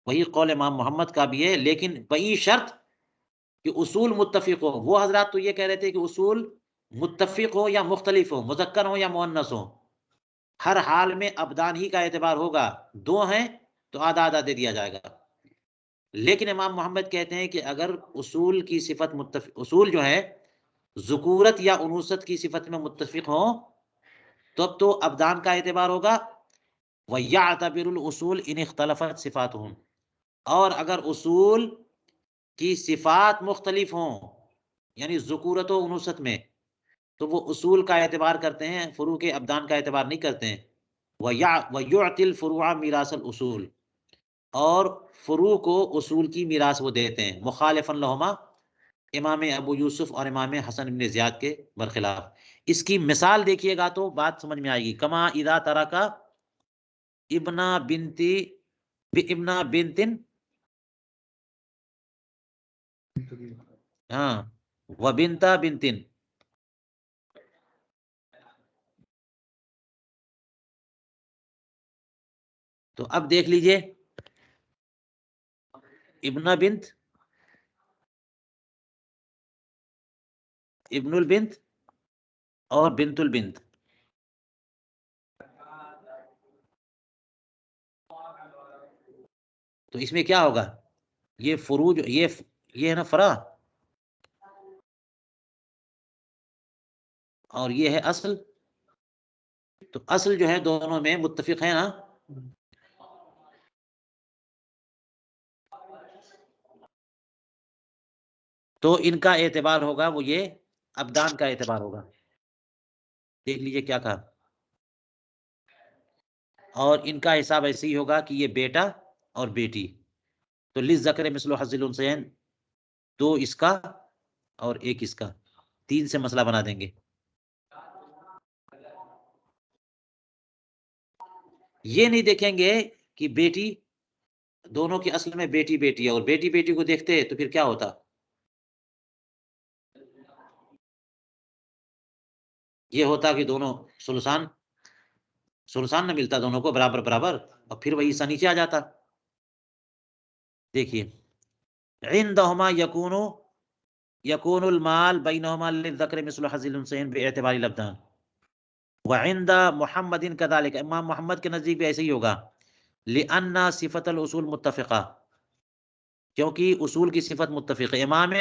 وہی قول امام محمد کا بھی ہے، لیکن بئی شرط کہ اصول متفق ہو. وہ حضرات تو یہ کہہ رہے تھے کہ اصول متفق ہو یا مختلف ہو، مذکر ہو یا مؤنث ہو، ہر حال میں ابدان ہی کا اعتبار ہوگا. دو ہیں تو آدھا آدھا دے دیا جائے گا. لیکن امام محمد کہتے ہیں کہ اگر اصول کی صفت متفق، اصول جو ہے ذکورت یا انوثت کی صفت میں متفق ہوں تو اب تو ابدان کا اعتبار ہوگا. وَيَعْتَبِرُ الْأُصُولِ إِنِ اخْتَلَفَتْ صِفَاتُهُمْ، اور اگر اصول کی صفات مختلف ہوں یعنی ذکورت و انوثت میں تو وہ اصول کا اعتبار کرتے ہیں، فروع کے ابدان کا اعتبار نہیں کرتے ہیں۔ وَيُعْطِي الْفُرُوعَ مِيرَاثَ الْأُصُولِ، اور فروع کو اصول کی میراث وہ دیتے ہیں، مخالفاً لہما، امام ابو یوسف اور امام حسن بن زیاد کے برخلاف۔ اس کی مثال دیکھیے گا تو بات سمجھ میں آئے گی۔ کما اذا ترکا ابنا بنتی ابنا بنتن، ہاں، و بنتا بنتن، تو اب دیکھ لیجئے ابنا بنت، ابن البنت اور بنت البنت، تو اس میں کیا ہوگا؟ یہ فروج، یہ ہے نا فرع، اور یہ ہے اصل، تو اصل جو ہے دونوں میں متفق ہے نا، تو ان کا اعتبار ہوگا وہ یہ ابدان کا اعتبار ہوگا۔ دیکھ لیجئے کیا کہا، اور ان کا حساب ایسے ہی ہوگا کہ یہ بیٹا اور بیٹی، تو للذکر مثل حظ الانثیین، دو اس کا اور ایک اس کا، 3 سے مسئلہ بنا دیں گے۔ یہ نہیں دیکھیں گے کہ بیٹی، دونوں کی اصل میں بیٹی بیٹی ہے، اور بیٹی بیٹی کو دیکھتے تو پھر کیا ہوتا، یہ ہوتا کہ دونوں ثلثان نہ ملتا دونوں کو برابر برابر، اور پھر وہی حصہ نیچے آ جاتا۔ دیکھیے عندہما یکون المال بینہما للذکر مثل حظ الانثیین باعتبار الابدان، وعند محمد کذالک، امام محمد کے نزدیک بھی ایسے ہی ہوگا، لأن صفت الاصول متفقہ، کیونکہ اصول کی صفت متفق ہے۔ امام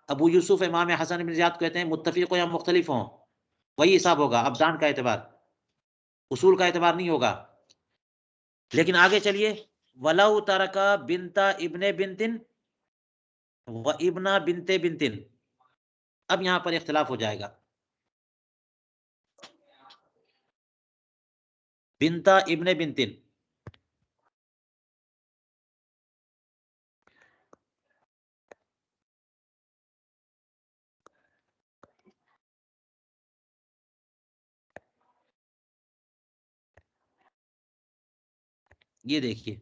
ابو یوسف امام حسن بن زیاد کہتے ہیں متفق ہو یا مختلف ہوں وہی حساب ہوگا، ابدان کا اعتبار، اصول کا اعتبار نہیں ہوگا۔ لیکن آگے چلیے، وَلَوْ تَرَكَ بِنْتَ ابن بنتن و ابنا بنت بنتن، اب یہاں پر اختلاف ہو جائے گا، بنتا ابن بنتن، یہ دیکھیے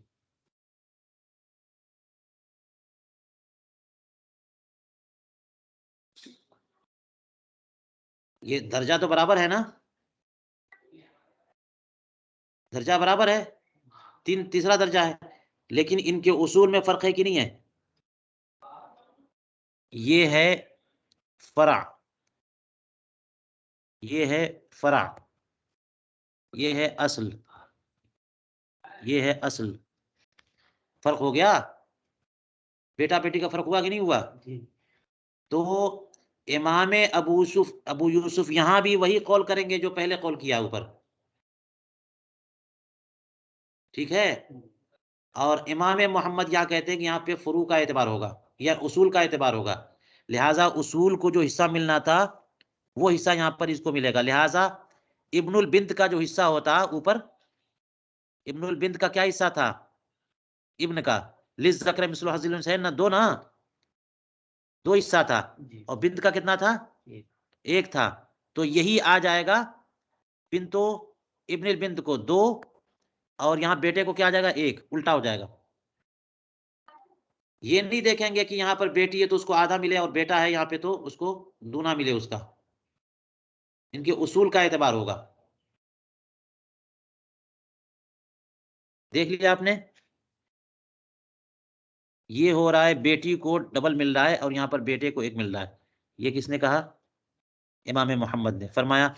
یہ درجہ تو برابر ہے نا، درجہ برابر ہے، تیسرا درجہ ہے، لیکن ان کے اصول میں فرق ہے کہ نہیں ہے؟ یہ ہے فرع، یہ ہے فرع، یہ ہے اصل، یہ ہے اصل، فرق ہو گیا، بیٹا بیٹی کا فرق ہوا کہ نہیں ہوا؟ تو امام ابو یوسف یہاں بھی وہی قول کریں گے جو پہلے قول کیا اوپر، ٹھیک ہے، اور امام محمد یہاں کہتے ہیں کہ یہاں پہ فروع کا اعتبار ہوگا یا اصول کا اعتبار ہوگا، لہٰذا اصول کو جو حصہ ملنا تھا وہ حصہ یہاں پر اس کو ملے گا، لہٰذا ابن البنت کا جو حصہ ہوتا اوپر، ابن البنت کا کیا حصہ تھا؟ ابن کا للذکر مثل حظ الانثیین، نا دو حصہ تھا، اور بنت کا کتنا تھا؟ ایک تھا، تو یہی آ جائے گا، بنتو ابن البنت کو 2 اور یہاں بیٹے کو کیا آ جائے گا؟ 1، الٹا ہو جائے گا۔ یہ نہیں دیکھیں گے کہ یہاں پر بیٹی ہے تو اس کو آدھا ملے، اور بیٹا ہے یہاں پہ تو اس کو دونا ملے اس کا، ان کے اصول کا اعتبار ہوگا۔ دیکھ لیا آپ نے، یہ ہو رہا ہے بیٹی کو ڈبل مل رہا ہے اور یہاں پر بیٹے کو 1 مل رہا ہے، یہ کس نے کہا؟ امام محمد نے فرمایا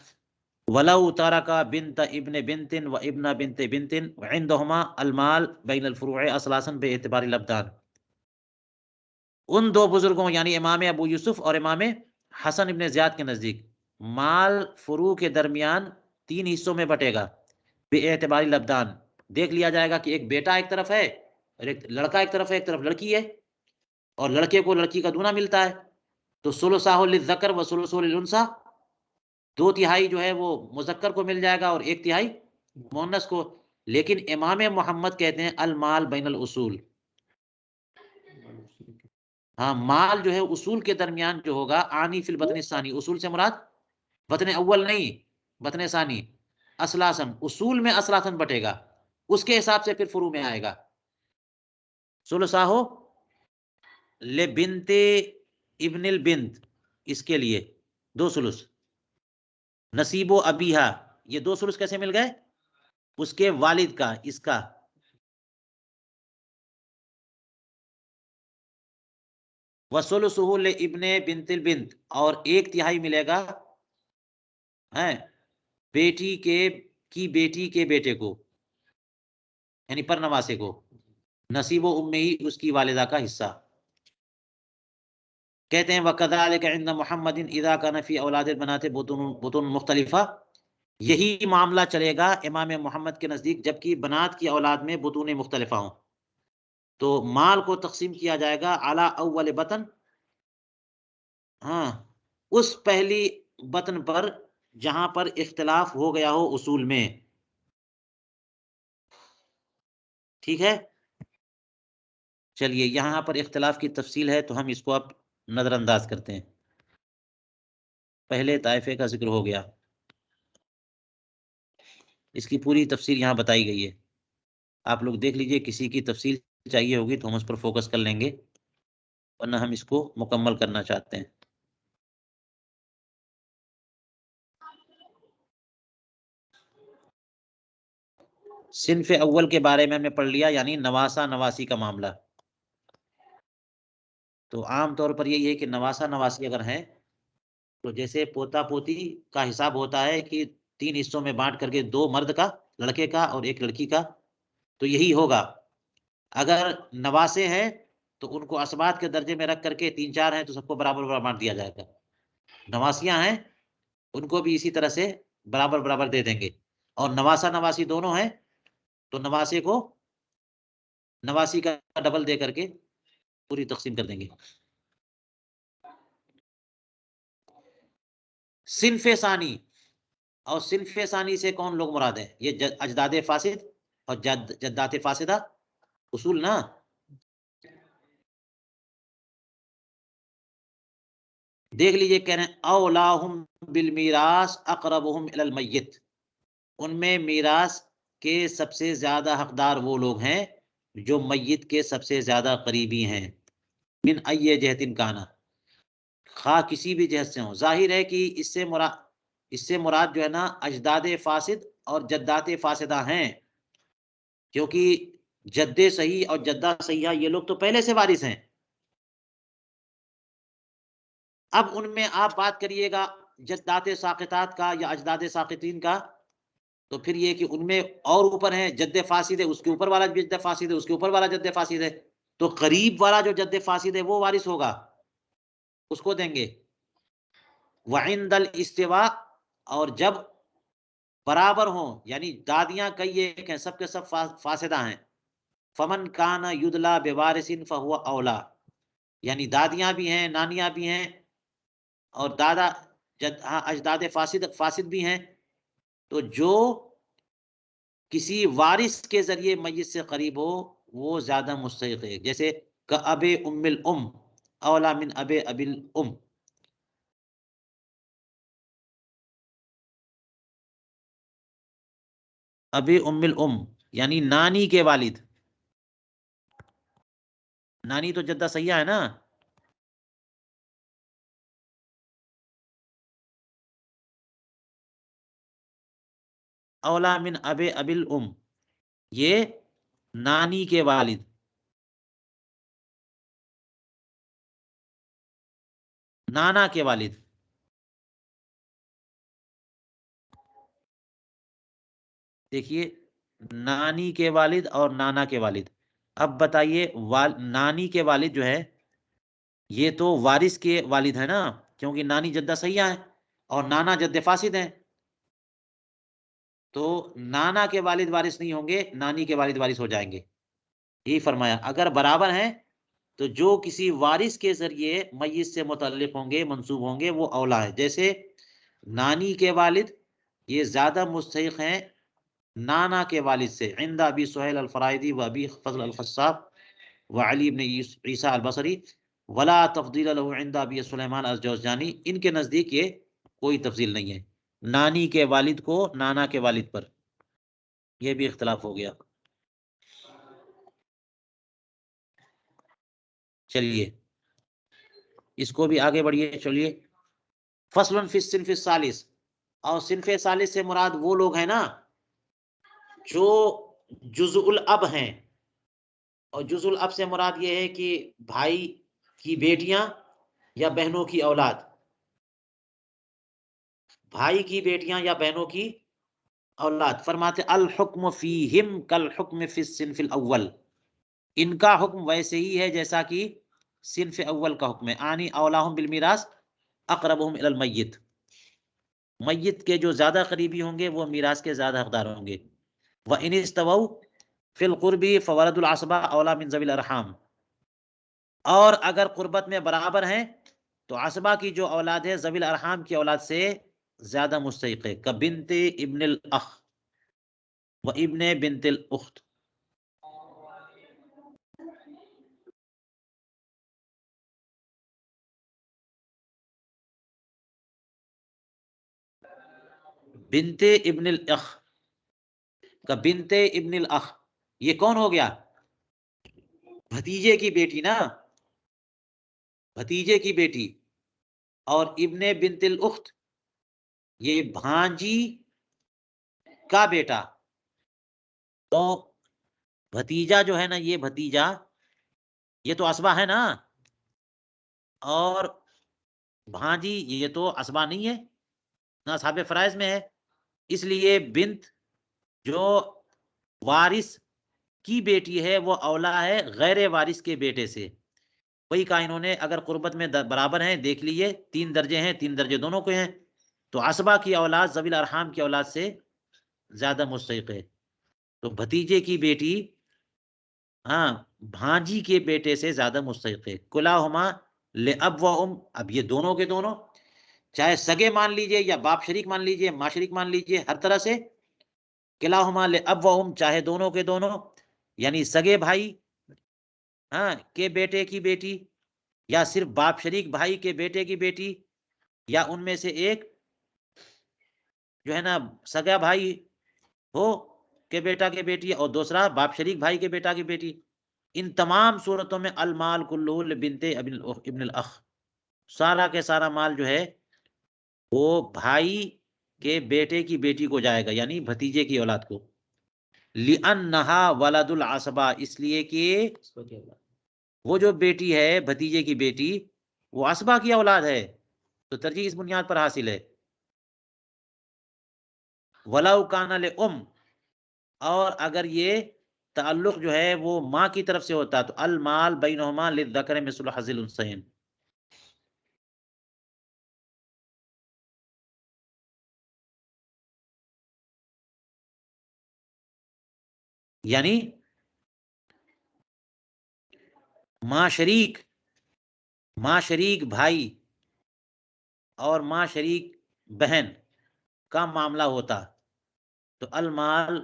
وَلَوْ تَرَكَ بِنْتَ ابن بنت و ابن بنت بنت وعندهما المال بین الفروع اصلاً باعتبار الابدان، ان 2 بزرگوں یعنی امام ابو یوسف اور امام حسن ابن زیاد کے نزدیک مال فروع کے درمیان 3 حصوں میں بٹے گا، بے اعتبار الابدان، دیکھ لیا جائے گا کہ ایک بیٹا ایک طرف ہے، اور ایک لڑکا ایک طرف ہے، ایک طرف لڑکی ہے، اور لڑکے کو لڑکی کا دونا ملتا ہے، تو ثلثاہ للذکر و ثلثہ للانثی، 2/3 جو ہے وہ مذکر کو مل جائے گا اور 1/3 مؤنث کو. لیکن امام محمد کہتے ہیں المال بین الاصول. ہاں، مال جو ہے اصول کے درمیان جو ہوگا، آنی فی البطن الثانی، اصول سے مراد بطن اول نہیں، بطن ثانی. اصلاثن، اصول میں اصلاثن بٹے گا، اس کے حساب سے پھر فروع میں آئے گا. ثلثاہ لبنت ابن البنت، اس کے لیے 2 ثلث. نصیب و ابیہا، یہ 2 ثلث کیسے مل گئے؟ اس کے والد کا، اس کا. وَثُلُثُهُ لِابْنِ بنت البنت، اور 1/3 ملے گا بیٹی کی بیٹی کے بیٹے کو، یعنی پر نواسے کو. نصیب و امی، اس کی والدہ کا حصہ. کہتے ہیں وَكَذَلِكَ عِنْدَ مُحَمَّدٍ إِذَا كَانَ فِي أَوْلَادِ الْبَنَاتِ بُطُونٌ مُخْتَلِفَةٌ، یہی معاملہ چلے گا امام محمد کے نزدیک جبکہ بنات کی اولاد میں بطون مختلفہ ہوں، تو مال کو تقسیم کیا جائے گا علی اول بطن، اس پہلی بطن پر جہاں پر اختلاف ہو گیا ہو اصول میں. ٹھیک ہے، چلیے یہاں پر اختلاف کی تفصیل ہے تو ہم اس کو اب نظر انداز کرتے ہیں. پہلے طائفے کا ذکر ہو گیا، اس کی پوری تفصیل یہاں بتائی گئی ہے. آپ لوگ دیکھ لیجئے، کسی کی تفصیل چاہیے ہوگی تو ہم اس پر فوکس کر لیں گے، ورنہ ہم اس کو مکمل کرنا چاہتے ہیں. صنف اول کے بارے میں ہم نے پڑھ لیا، یعنی نواسا نواسی کا معاملہ. تو عام طور پر یہی ہے کہ نواسا نواسی اگر ہیں تو جیسے پوتا پوتی کا حساب ہوتا ہے کہ 3 حصوں میں بانٹ کر کے 2 مرد کا، لڑکے کا، اور 1 لڑکی کا، تو یہی ہوگا. اگر نواسے ہیں تو ان کو اسبات کے درجے میں رکھ کر کے 3-4 ہیں تو سب کو برابر برابر بانٹ دیا جائے گا. نواسیاں ہیں ان کو بھی اسی طرح سے برابر برابر دے دیں گے. اور نواسا نواسی دونوں ہیں تو نواسے کو نواسی کا ڈبل دے کر کے پوری تقسیم کر دیں گے. صنف ثانی، اور صنف ثانی سے کون لوگ مراد ہیں؟ یہ اجداد فاسد اور جدات فاسدہ اصول نا. دیکھ لیجئے، کہہ رہے ہیں اولاہم بالمیراث اقربہم الی المیت، ان میں میراث کے سب سے زیادہ حقدار وہ لوگ ہیں جو میت کے سب سے زیادہ قریبی ہیں. من ای جہت کانا، خواہ کسی بھی جہت سے ہوں. ظاہر ہے کہ اس سے مراد جو ہے نا اجداد فاسد اور جدات فاسدہ ہیں، کیونکہ جد صحیح اور جدہ صحیحہ یہ لوگ تو پہلے سے وارث ہیں. اب ان میں آپ بات کریے گا جدات ساقطات کا یا اجداد ساقطین کا، تو پھر یہ کہ ان میں اور اوپر ہیں جد فاسد ہے، اس کے اوپر والا جد فاسد ہے، اس کے اوپر والا جد فاسد ہے، تو قریب والا جو جد فاسد ہے وہ وارث ہوگا، اس کو دیں گے. وعند الاستواء، اور جب برابر ہوں، یعنی دادیاں کئی ایک ہیں، سب کے سب فاسدہ ہیں. فمن کان یدلا بوارث فہو اولا، یعنی دادیاں بھی ہیں، نانیاں بھی ہیں، اور دادا اجداد فاسد بھی ہیں، تو جو کسی وارث کے ذریعے میت سے قریب ہو وہ زیادہ مستحق ہے. جیسے کہ اب ام الام اولا من اب ابی الام، اب ام الام یعنی نانی کے والد. نانی تو جدہ سیاح ہے نا. اولا من اب ابی الام، یہ نانی کے والد. نانا کے والد، دیکھیے نانی کے والد اور نانا کے والد. اب بتائیے نانی کے والد جو ہے یہ تو وارث کے والد ہے نا، کیونکہ نانی جدہ سیاح ہے اور نانا جد فاسد ہیں، تو نانا کے والد وارث نہیں ہوں گے، نانی کے والد وارث ہو جائیں گے. یہی فرمایا اگر برابر ہیں تو جو کسی وارث کے ذریعے میت سے متعلق ہوں گے، منسوب ہوں گے، وہ اولا ہے. جیسے نانی کے والد یہ زیادہ مستحق ہیں نانا کے والد سے، عند ابی سہیل الفرائدی و ابی فضل الخصاب و علی بن عیسیٰ البصری ولا تفضیل له عند ابی سلیمان الجوزجانی. ان کے نزدیک یہ کوئی تفضیل نہیں ہے نانی کے والد کو نانا کے والد پر، یہ بھی اختلاف ہو گیا. چلیے اس کو بھی آگے بڑھیے. چلیے فصل فی الصنف الثالث، اور صنف ثالث سے مراد وہ لوگ ہیں نا جو جزء الاب ہیں، اور جزء الاب سے مراد یہ ہے کہ بھائی کی بیٹیاں یا بہنوں کی اولاد، بھائی کی بیٹیاں یا بہنوں کی اولاد. فرماتے الحکم فیہم کالحکم فی الصنف الاول، ان کا حکم ویسے ہی ہے جیسا کہ صنف اول کا حکم ہے. آنی اولاہم بالمیراث اقربہم الی المیت، میت کے جو زیادہ قریبی ہوں گے وہ میراث کے زیادہ حقدار ہوں گے. وَإِنِ اسْتَوَوْا فِي الْقُرْبِ فَوَلَدُ الْعَصْبَةِ أَوْلَىٰ مِنْ ذَوِي الْأَرْحَامِ، اور اگر قربت میں برابر ہیں تو عصبہ کی جو اولاد ہے ذوی الارحام کی اولاد سے زیادہ مستحق ہے. کبنت ابن الاخ و ابن بنت الاخت. بنت ابن الاخ کا بنت ابن الاخ یہ کون ہو گیا؟ بھتیجے کی بیٹی نا، بھتیجے کی بیٹی. اور ابن بنت الاخت یہ بھانجی کا بیٹا. تو بھتیجا جو ہے نا، یہ بھتیجا یہ تو عصبہ ہے نا، اور بھانجی یہ تو عصبہ نہیں ہے نہ اصحاب فرائض میں ہے. اس لیے بنت جو وارث کی بیٹی ہے وہ اولا ہے غیر وارث کے بیٹے سے. وہی کہا انہوں نے اگر قربت میں برابر ہیں، دیکھ لیے 3 درجے ہیں، 3 درجے دونوں کے ہیں، تو عصبہ کی اولاد ذوی الارحام کی اولاد سے زیادہ مستحق ہے. تو بھتیجے کی بیٹی ہاں بھانجی کے بیٹے سے زیادہ مستحق ہے. کلاہما لاب و ام، اب یہ دونوں کے دونوں چاہے سگے مان لیجئے یا باپ شریک مان لیجئے، ماں شریک مان لیجئے، ہر طرح سے کلاہما لاب و ام، چاہے دونوں کے دونوں یعنی سگے بھائی ہاں کے بیٹے کی بیٹی، یا صرف باپ شریک بھائی کے بیٹے کی بیٹی، یا ان میں سے ایک جو ہے نا سگا بھائی ہو کے بیٹا کے بیٹی، اور دوسرا باپ شریک بھائی کے بیٹا کی بیٹی. ان تمام صورتوں میں المال کلہ لبنت ابن الاخ، سارا کے سارا مال جو ہے وہ بھائی کے بیٹے کی بیٹی کو جائے گا، یعنی بھتیجے کی اولاد کو. لِأَنَّهَا وَلَدُ الْعَصْبَةِ، اس لیے کہ وہ جو بیٹی ہے بھتیجے کی بیٹی وہ عصبہ کی اولاد ہے، تو ترجیح اس بنیاد پر حاصل ہے. وَلَوْ كَانَ لِأُمٍّ، اور اگر یہ تعلق جو ہے وہ ماں کی طرف سے ہوتا تو المال بینہما للذکر مثل حظ الانثیین، یعنی ماں شریک بھائی اور ماں شریک بہن کا معاملہ ہوتا تو المال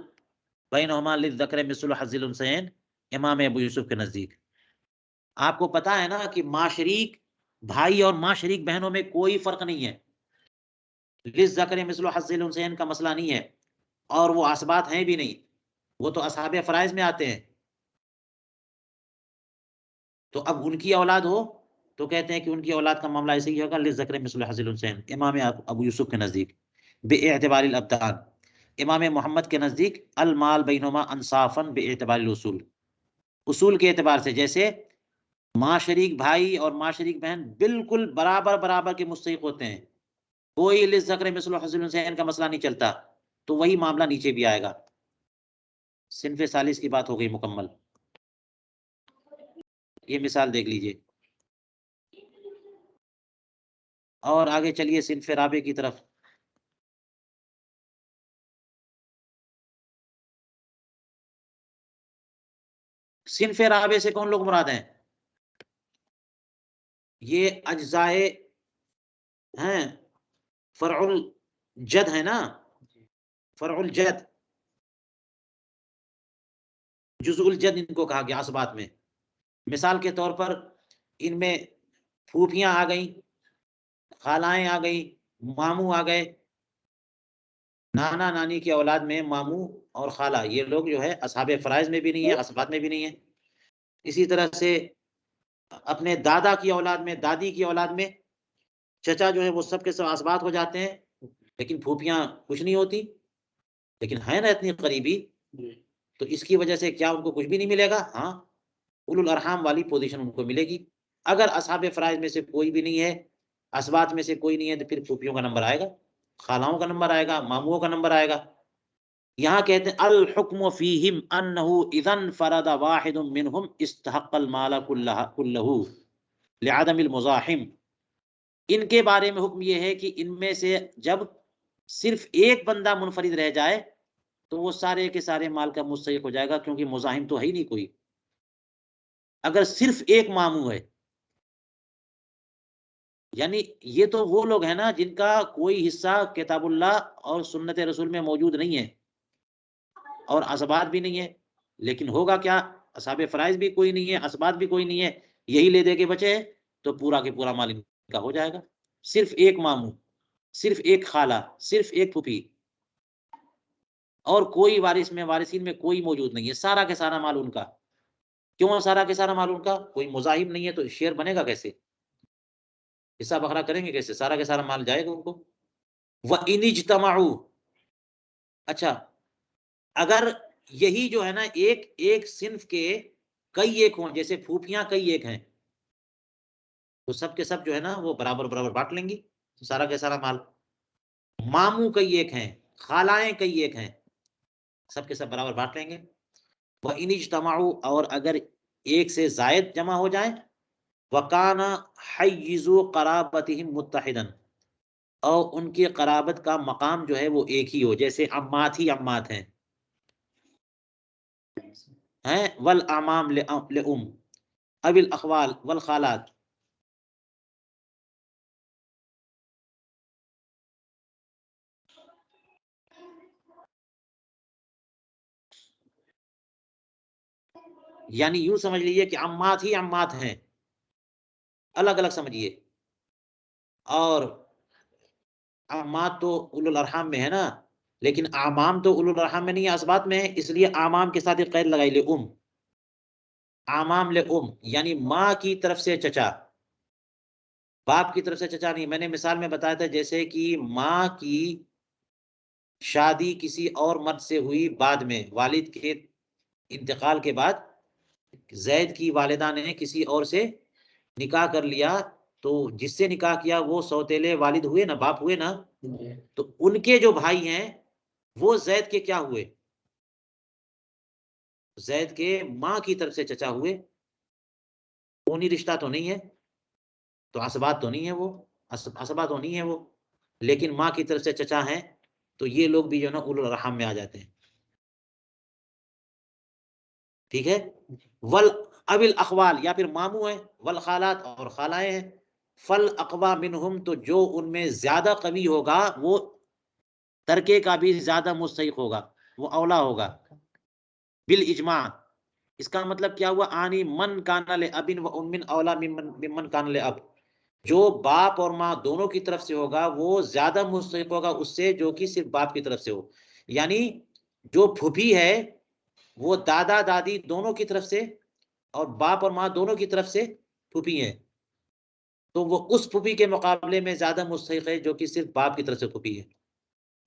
بینہما للذکر مثل حظ الانثیین امام ابو یوسف کے نزدیک. آپ کو پتا ہے نا کہ ماں شریک بھائی اور ماں شریک بہنوں میں کوئی فرق نہیں ہے، للذکر مثل حظ الانثیین کا مسئلہ نہیں ہے، اور وہ عصبات ہیں بھی نہیں، وہ تو اصحاب فرائض میں آتے ہیں. تو اب ان کی اولاد ہو تو کہتے ہیں کہ ان کی اولاد کا معاملہ ایسے ہی ہوگا للذکر مثل حظ الانثیین امام ابو یوسف کے نزدیک. باعتبار الابدان، امام محمد کے نزدیک المال بینہما انصافا باعتبار الاصول، اصول کے اعتبار سے جیسے ماں شریک بھائی اور ماں شریک بہن بالکل برابر کے مستحق ہوتے ہیں، کوئی للذکر مثل حظ الانثیین کا مسئلہ نہیں چلتا، تو وہی معاملہ نیچے بھی آئے گا. صنف ثالث کی بات ہو گئی مکمل. یہ مثال دیکھ لیجئے، اور آگے چلیے صنف رابع کی طرف. صنف رابع سے کون لوگ مراد ہیں؟ یہ اجزائے ہیں فرع الجد ہے نا، فرع الجد، جزء الجد ان کو کہا گیا عصبات میں۔ مثال کے طور پر ان میں پھوپھیاں آ گئیں، خالائیں آ گئیں، ماموں آ گئے، نانا نانی کی اولاد میں ماموں اور خالہ، یہ لوگ جو ہے اصحاب فرائض میں بھی نہیں ہے، عصبات میں بھی نہیں ہے۔ اسی طرح سے اپنے دادا کی اولاد میں، دادی کی اولاد میں چچا جو ہے وہ سب کے سب عصبات ہو جاتے ہیں، لیکن پھوپھیاں کچھ نہیں ہوتی، لیکن ہے نا اتنی قریبی، تو اس کی وجہ سے کیا ان کو کچھ بھی نہیں ملے گا؟ ہاں، اولو الارحام والی پوزیشن ان کو ملے گی۔ اگر اصحاب فرائض میں سے کوئی بھی نہیں ہے، عصبات میں سے کوئی نہیں ہے، تو پھر پھوپھیوں کا نمبر آئے گا، خالاؤں کا نمبر آئے گا، ماموں کا نمبر آئے گا۔ یہاں کہتے ہیں الحکم فیہم انہ اذا انفرد واحد منہم استحق المال کلہ لعدم المزاحم۔ ان کے بارے میں حکم یہ ہے کہ ان میں سے جب صرف ایک بندہ منفرد رہ جائے تو وہ سارے کے سارے مال کا مستحق ہو جائے گا، کیونکہ مزاحم تو ہے ہی نہیں کوئی۔ اگر صرف ایک ماموں ہے، یعنی یہ تو وہ لوگ ہیں نا جن کا کوئی حصہ کتاب اللہ اور سنت رسول میں موجود نہیں ہے اور عصبات بھی نہیں ہے، لیکن ہوگا کیا؟ اصحاب فرائض بھی کوئی نہیں ہے، عصبات بھی کوئی نہیں ہے، یہی لے دے کے بچے ہیں، تو پورا کے پورا مال ان کا ہو جائے گا۔ صرف ایک ماموں، صرف ایک خالہ، صرف ایک پھوپھی، اور کوئی وارث میں، وارثین میں کوئی موجود نہیں ہے، سارا کے سارا مال ان کا۔ کیوں سارا کے سارا مال ان کا؟ کوئی مزاحم نہیں ہے، تو شیئر بنے گا کیسے؟ حصہ بکھرا کریں گے کیسے؟ سارا کے سارا مال جائے گا ان کو۔ وَإِنِ اجْتَمَعُوا، اچھا اگر یہی جو ہے نا ایک صنف کے کئی ایک ہوں، جیسے پھوپھیاں کئی ایک ہیں، تو سب کے سب جو ہے نا وہ برابر برابر بانٹ لیں گی سارا کے سارا مال۔ ماموں کئی ایک ہیں، خالائیں کئی ایک ہیں، سب کے سب برابر بانٹ لیں گے۔ وَإِنِ اجْتَمَعُوا، اور اگر ایک سے زائد جمع ہو جائیں، وَكَانَ حَيِّزُ قَرَابَتِهِمْ مُتَّحِدًا، اور ان کی قرابت کا مقام جو ہے وہ ایک ہی ہو، جیسے عمات ہی عمات ہیں، والاعمام لأم، اب الاخوال والخالات، یعنی یوں سمجھ لیجئے کہ عمات ہی عمات ہیں، الگ الگ سمجھیے، اور عمات تو اولو الارحام میں ہے نا، لیکن اعمام تو اولو الارحام میں نہیں ہے، اسبات میں ہے، اس لیے اعمام کے ساتھ ایک قید لگائی لے ام، اعمام لے ام، یعنی ماں کی طرف سے چچا، باپ کی طرف سے چچا نہیں۔ میں نے مثال میں بتایا تھا جیسے کہ ماں کی شادی کسی اور مرد سے ہوئی بعد میں، والد کے انتقال کے بعد زید کی والدہ نے کسی اور سے نکاح کر لیا، تو جس سے نکاح کیا وہ سوتیلے والد ہوئے نا، باپ ہوئے نا، تو ان کے جو بھائی ہیں وہ زید کے کیا ہوئے؟ زید کے ماں کی طرف سے چچا ہوئے، خونی رشتہ تو نہیں ہے، تو عصبات تو نہیں ہے وہ، عصبات تو نہیں ہے وہ، لیکن ماں کی طرف سے چچا ہیں، تو یہ لوگ بھی جو ہے نا اولو الارحام میں آ جاتے ہیں، ٹھیک ہے۔ اب الاخوال، یا پھر ماموں ہیں، والخالات، اور خالائیں ہیں، فل اقوا منہم، تو جو ان میں زیادہ قوی ہوگا وہ ترکے کا بھی زیادہ مستحق ہوگا، وہ اولا ہوگا بالاجماع۔ اس کا مطلب کیا ہوا؟ آنی من کان لابن و ام اولا ممن کان لاب، جو باپ اور ماں دونوں کی طرف سے ہوگا وہ زیادہ مستحق ہوگا اس سے جو کہ صرف باپ کی طرف سے ہو، یعنی جو پھوپھی ہے وہ دادا دادی دونوں کی طرف سے اور باپ اور ماں دونوں کی طرف سے پھوپھی ہیں، تو وہ اس پھوپھی کے مقابلے میں زیادہ مستحق ہے جو کہ صرف باپ کی طرف سے پھوپھی ہے،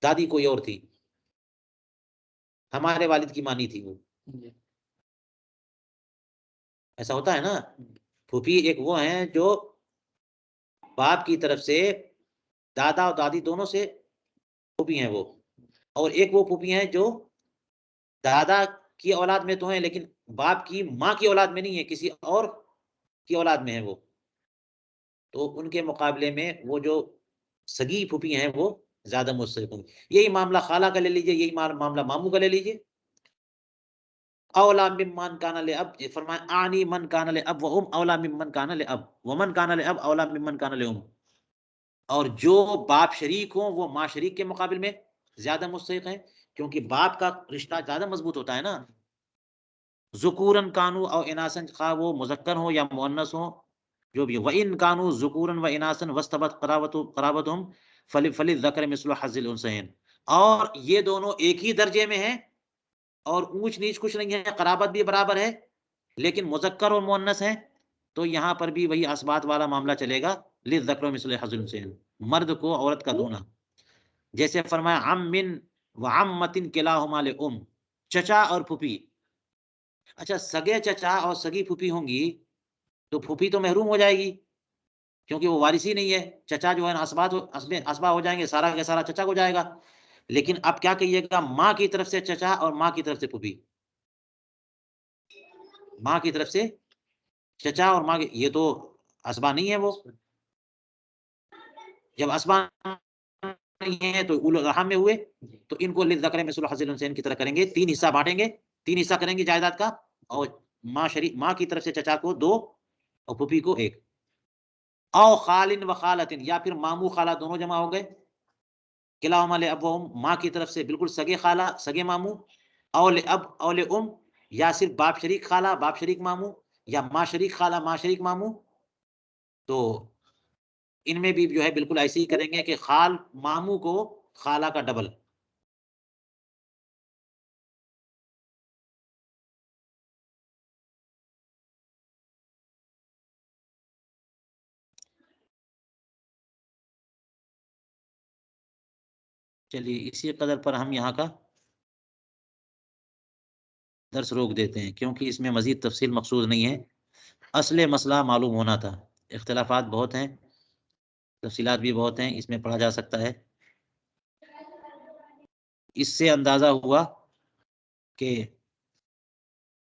دادی کوئی اور تھی، ہمارے والد کی مانی تھی وہ، ایسا ہوتا ہے نا۔ پھوپھی ایک وہ ہیں جو باپ کی طرف سے دادا اور دادی دونوں سے پھوپھی ہیں وہ، اور ایک وہ پھوپھی ہیں جو دادا کی اولاد میں تو ہیں لیکن باپ کی ماں کی اولاد میں نہیں ہے، کسی اور کی اولاد میں ہے وہ، تو ان کے مقابلے میں وہ جو سگی پھوپھی ہیں وہ زیادہ مستحق ہوں گے۔ یہی معاملہ خالہ کا لے لیجئے، یہی معاملہ ماموں کا لے لیجئے، اولا ممن کان لاب، فرمایا آنی من کان لاب و ام اولا ممن کان لاب ومن کان لاب اولا ممن کان لام، اور جو باپ شریک ہوں وہ ماں شریک کے مقابل میں زیادہ مستحق ہیں، کیونکہ باپ کا رشتہ زیادہ مضبوط ہوتا ہے نا. ذکورن کانو او اناسن، خواہ وہ مذکر ہوں یا مؤنث ہوں جو بھی. وَإِن كانوا ذکورن و اناسن واستبت قرابتهم فللذکر مثل حظ الانثیین، اور یہ دونوں ایک ہی درجے میں ہیں اور اونچ نیچ کچھ نہیں ہے، قرابت بھی برابر ہے، لیکن مذکر اور مؤنث ہیں، تو یہاں پر بھی وہی اسبات والا معاملہ چلے گا. للذکر مثل حظ الانثیین، مرد کو عورت کا دونا. جیسے فرمایا عم و عمت کلاہما لام، چچا اور پھوپھی. اچھا سگے چچا اور سگی پھوپھی ہوں گی تو پھوپھی تو محروم ہو جائے گی کیونکہ وہ وارث ہی نہیں ہے. چچا جو ہے نا اسبا ہو جائیں گے، سارا کا سارا چچا کو جائے گا. لیکن اب کیا کہیے گا، ماں کی طرف سے چچا اور ماں کی طرف سے پھوپھی. ماں کی طرف سے چچا اور ماں کی، یہ تو اسبا نہیں ہے. وہ جب اسبا نہیں ہے تو اولو الارحام میں ہوئے، تو ان کو للذکر مثل حظ الانثیین کی طرح کریں گے، 3 حصہ بانٹیں گے، 3 حصہ کریں گے جائیداد کا، اور ماں کی طرف سے چچا کو 2 اور پھوپھی کو 1. او خال و خالۃ، یا پھر ماموں خالہ دونوں جمع ہو گئے. کلاہما لاب و ام، ماں کی طرف سے بالکل سگے خالہ سگے ماموں، او لاب او لام، یا صرف باپ شریک خالہ باپ شریک ماموں، یا ماں شریک خالہ ماں شریک ماموں. تو ان میں بھی جو ہے بالکل ایسے ہی کریں گے کہ خال ماموں کو خالہ کا ڈبل. چلیے اسی قدر پر ہم یہاں کا درس روک دیتے ہیں، کیونکہ اس میں مزید تفصیل مقصود نہیں ہے. اصل مسئلہ معلوم ہونا تھا. اختلافات بہت ہیں، تفصیلات بھی بہت ہیں، اس میں پڑھا جا سکتا ہے. اس سے اندازہ ہوا کہ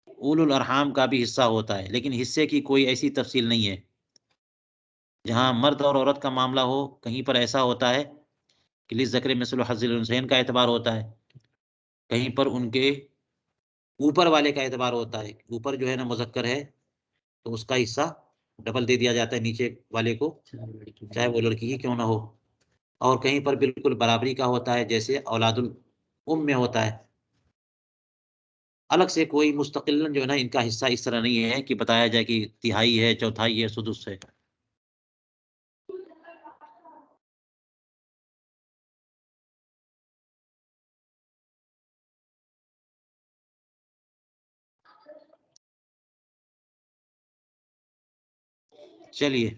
اولو الارحام کا بھی حصہ ہوتا ہے، لیکن حصے کی کوئی ایسی تفصیل نہیں ہے. جہاں مرد اور عورت کا معاملہ ہو کہیں پر ایسا ہوتا ہے کہ للذکر مثل حظ الانثیین کا اعتبار ہوتا ہے، کہیں پر ان کے اوپر والے کا اعتبار ہوتا ہے. اوپر جو ہے نا مذکر ہے تو اس کا حصہ ڈبل دے دیا جاتا ہے نیچے والے کو، چاہے وہ لڑکی ہی کیوں نہ ہو. اور کہیں پر بالکل برابری کا ہوتا ہے، جیسے اولاد الام میں ہوتا ہے. الگ سے کوئی مستقل جو ہے نا ان کا حصہ اس طرح نہیں ہے کہ بتایا جائے کہ تہائی ہے، چوتھائی ہے، سدس ہے. چلیے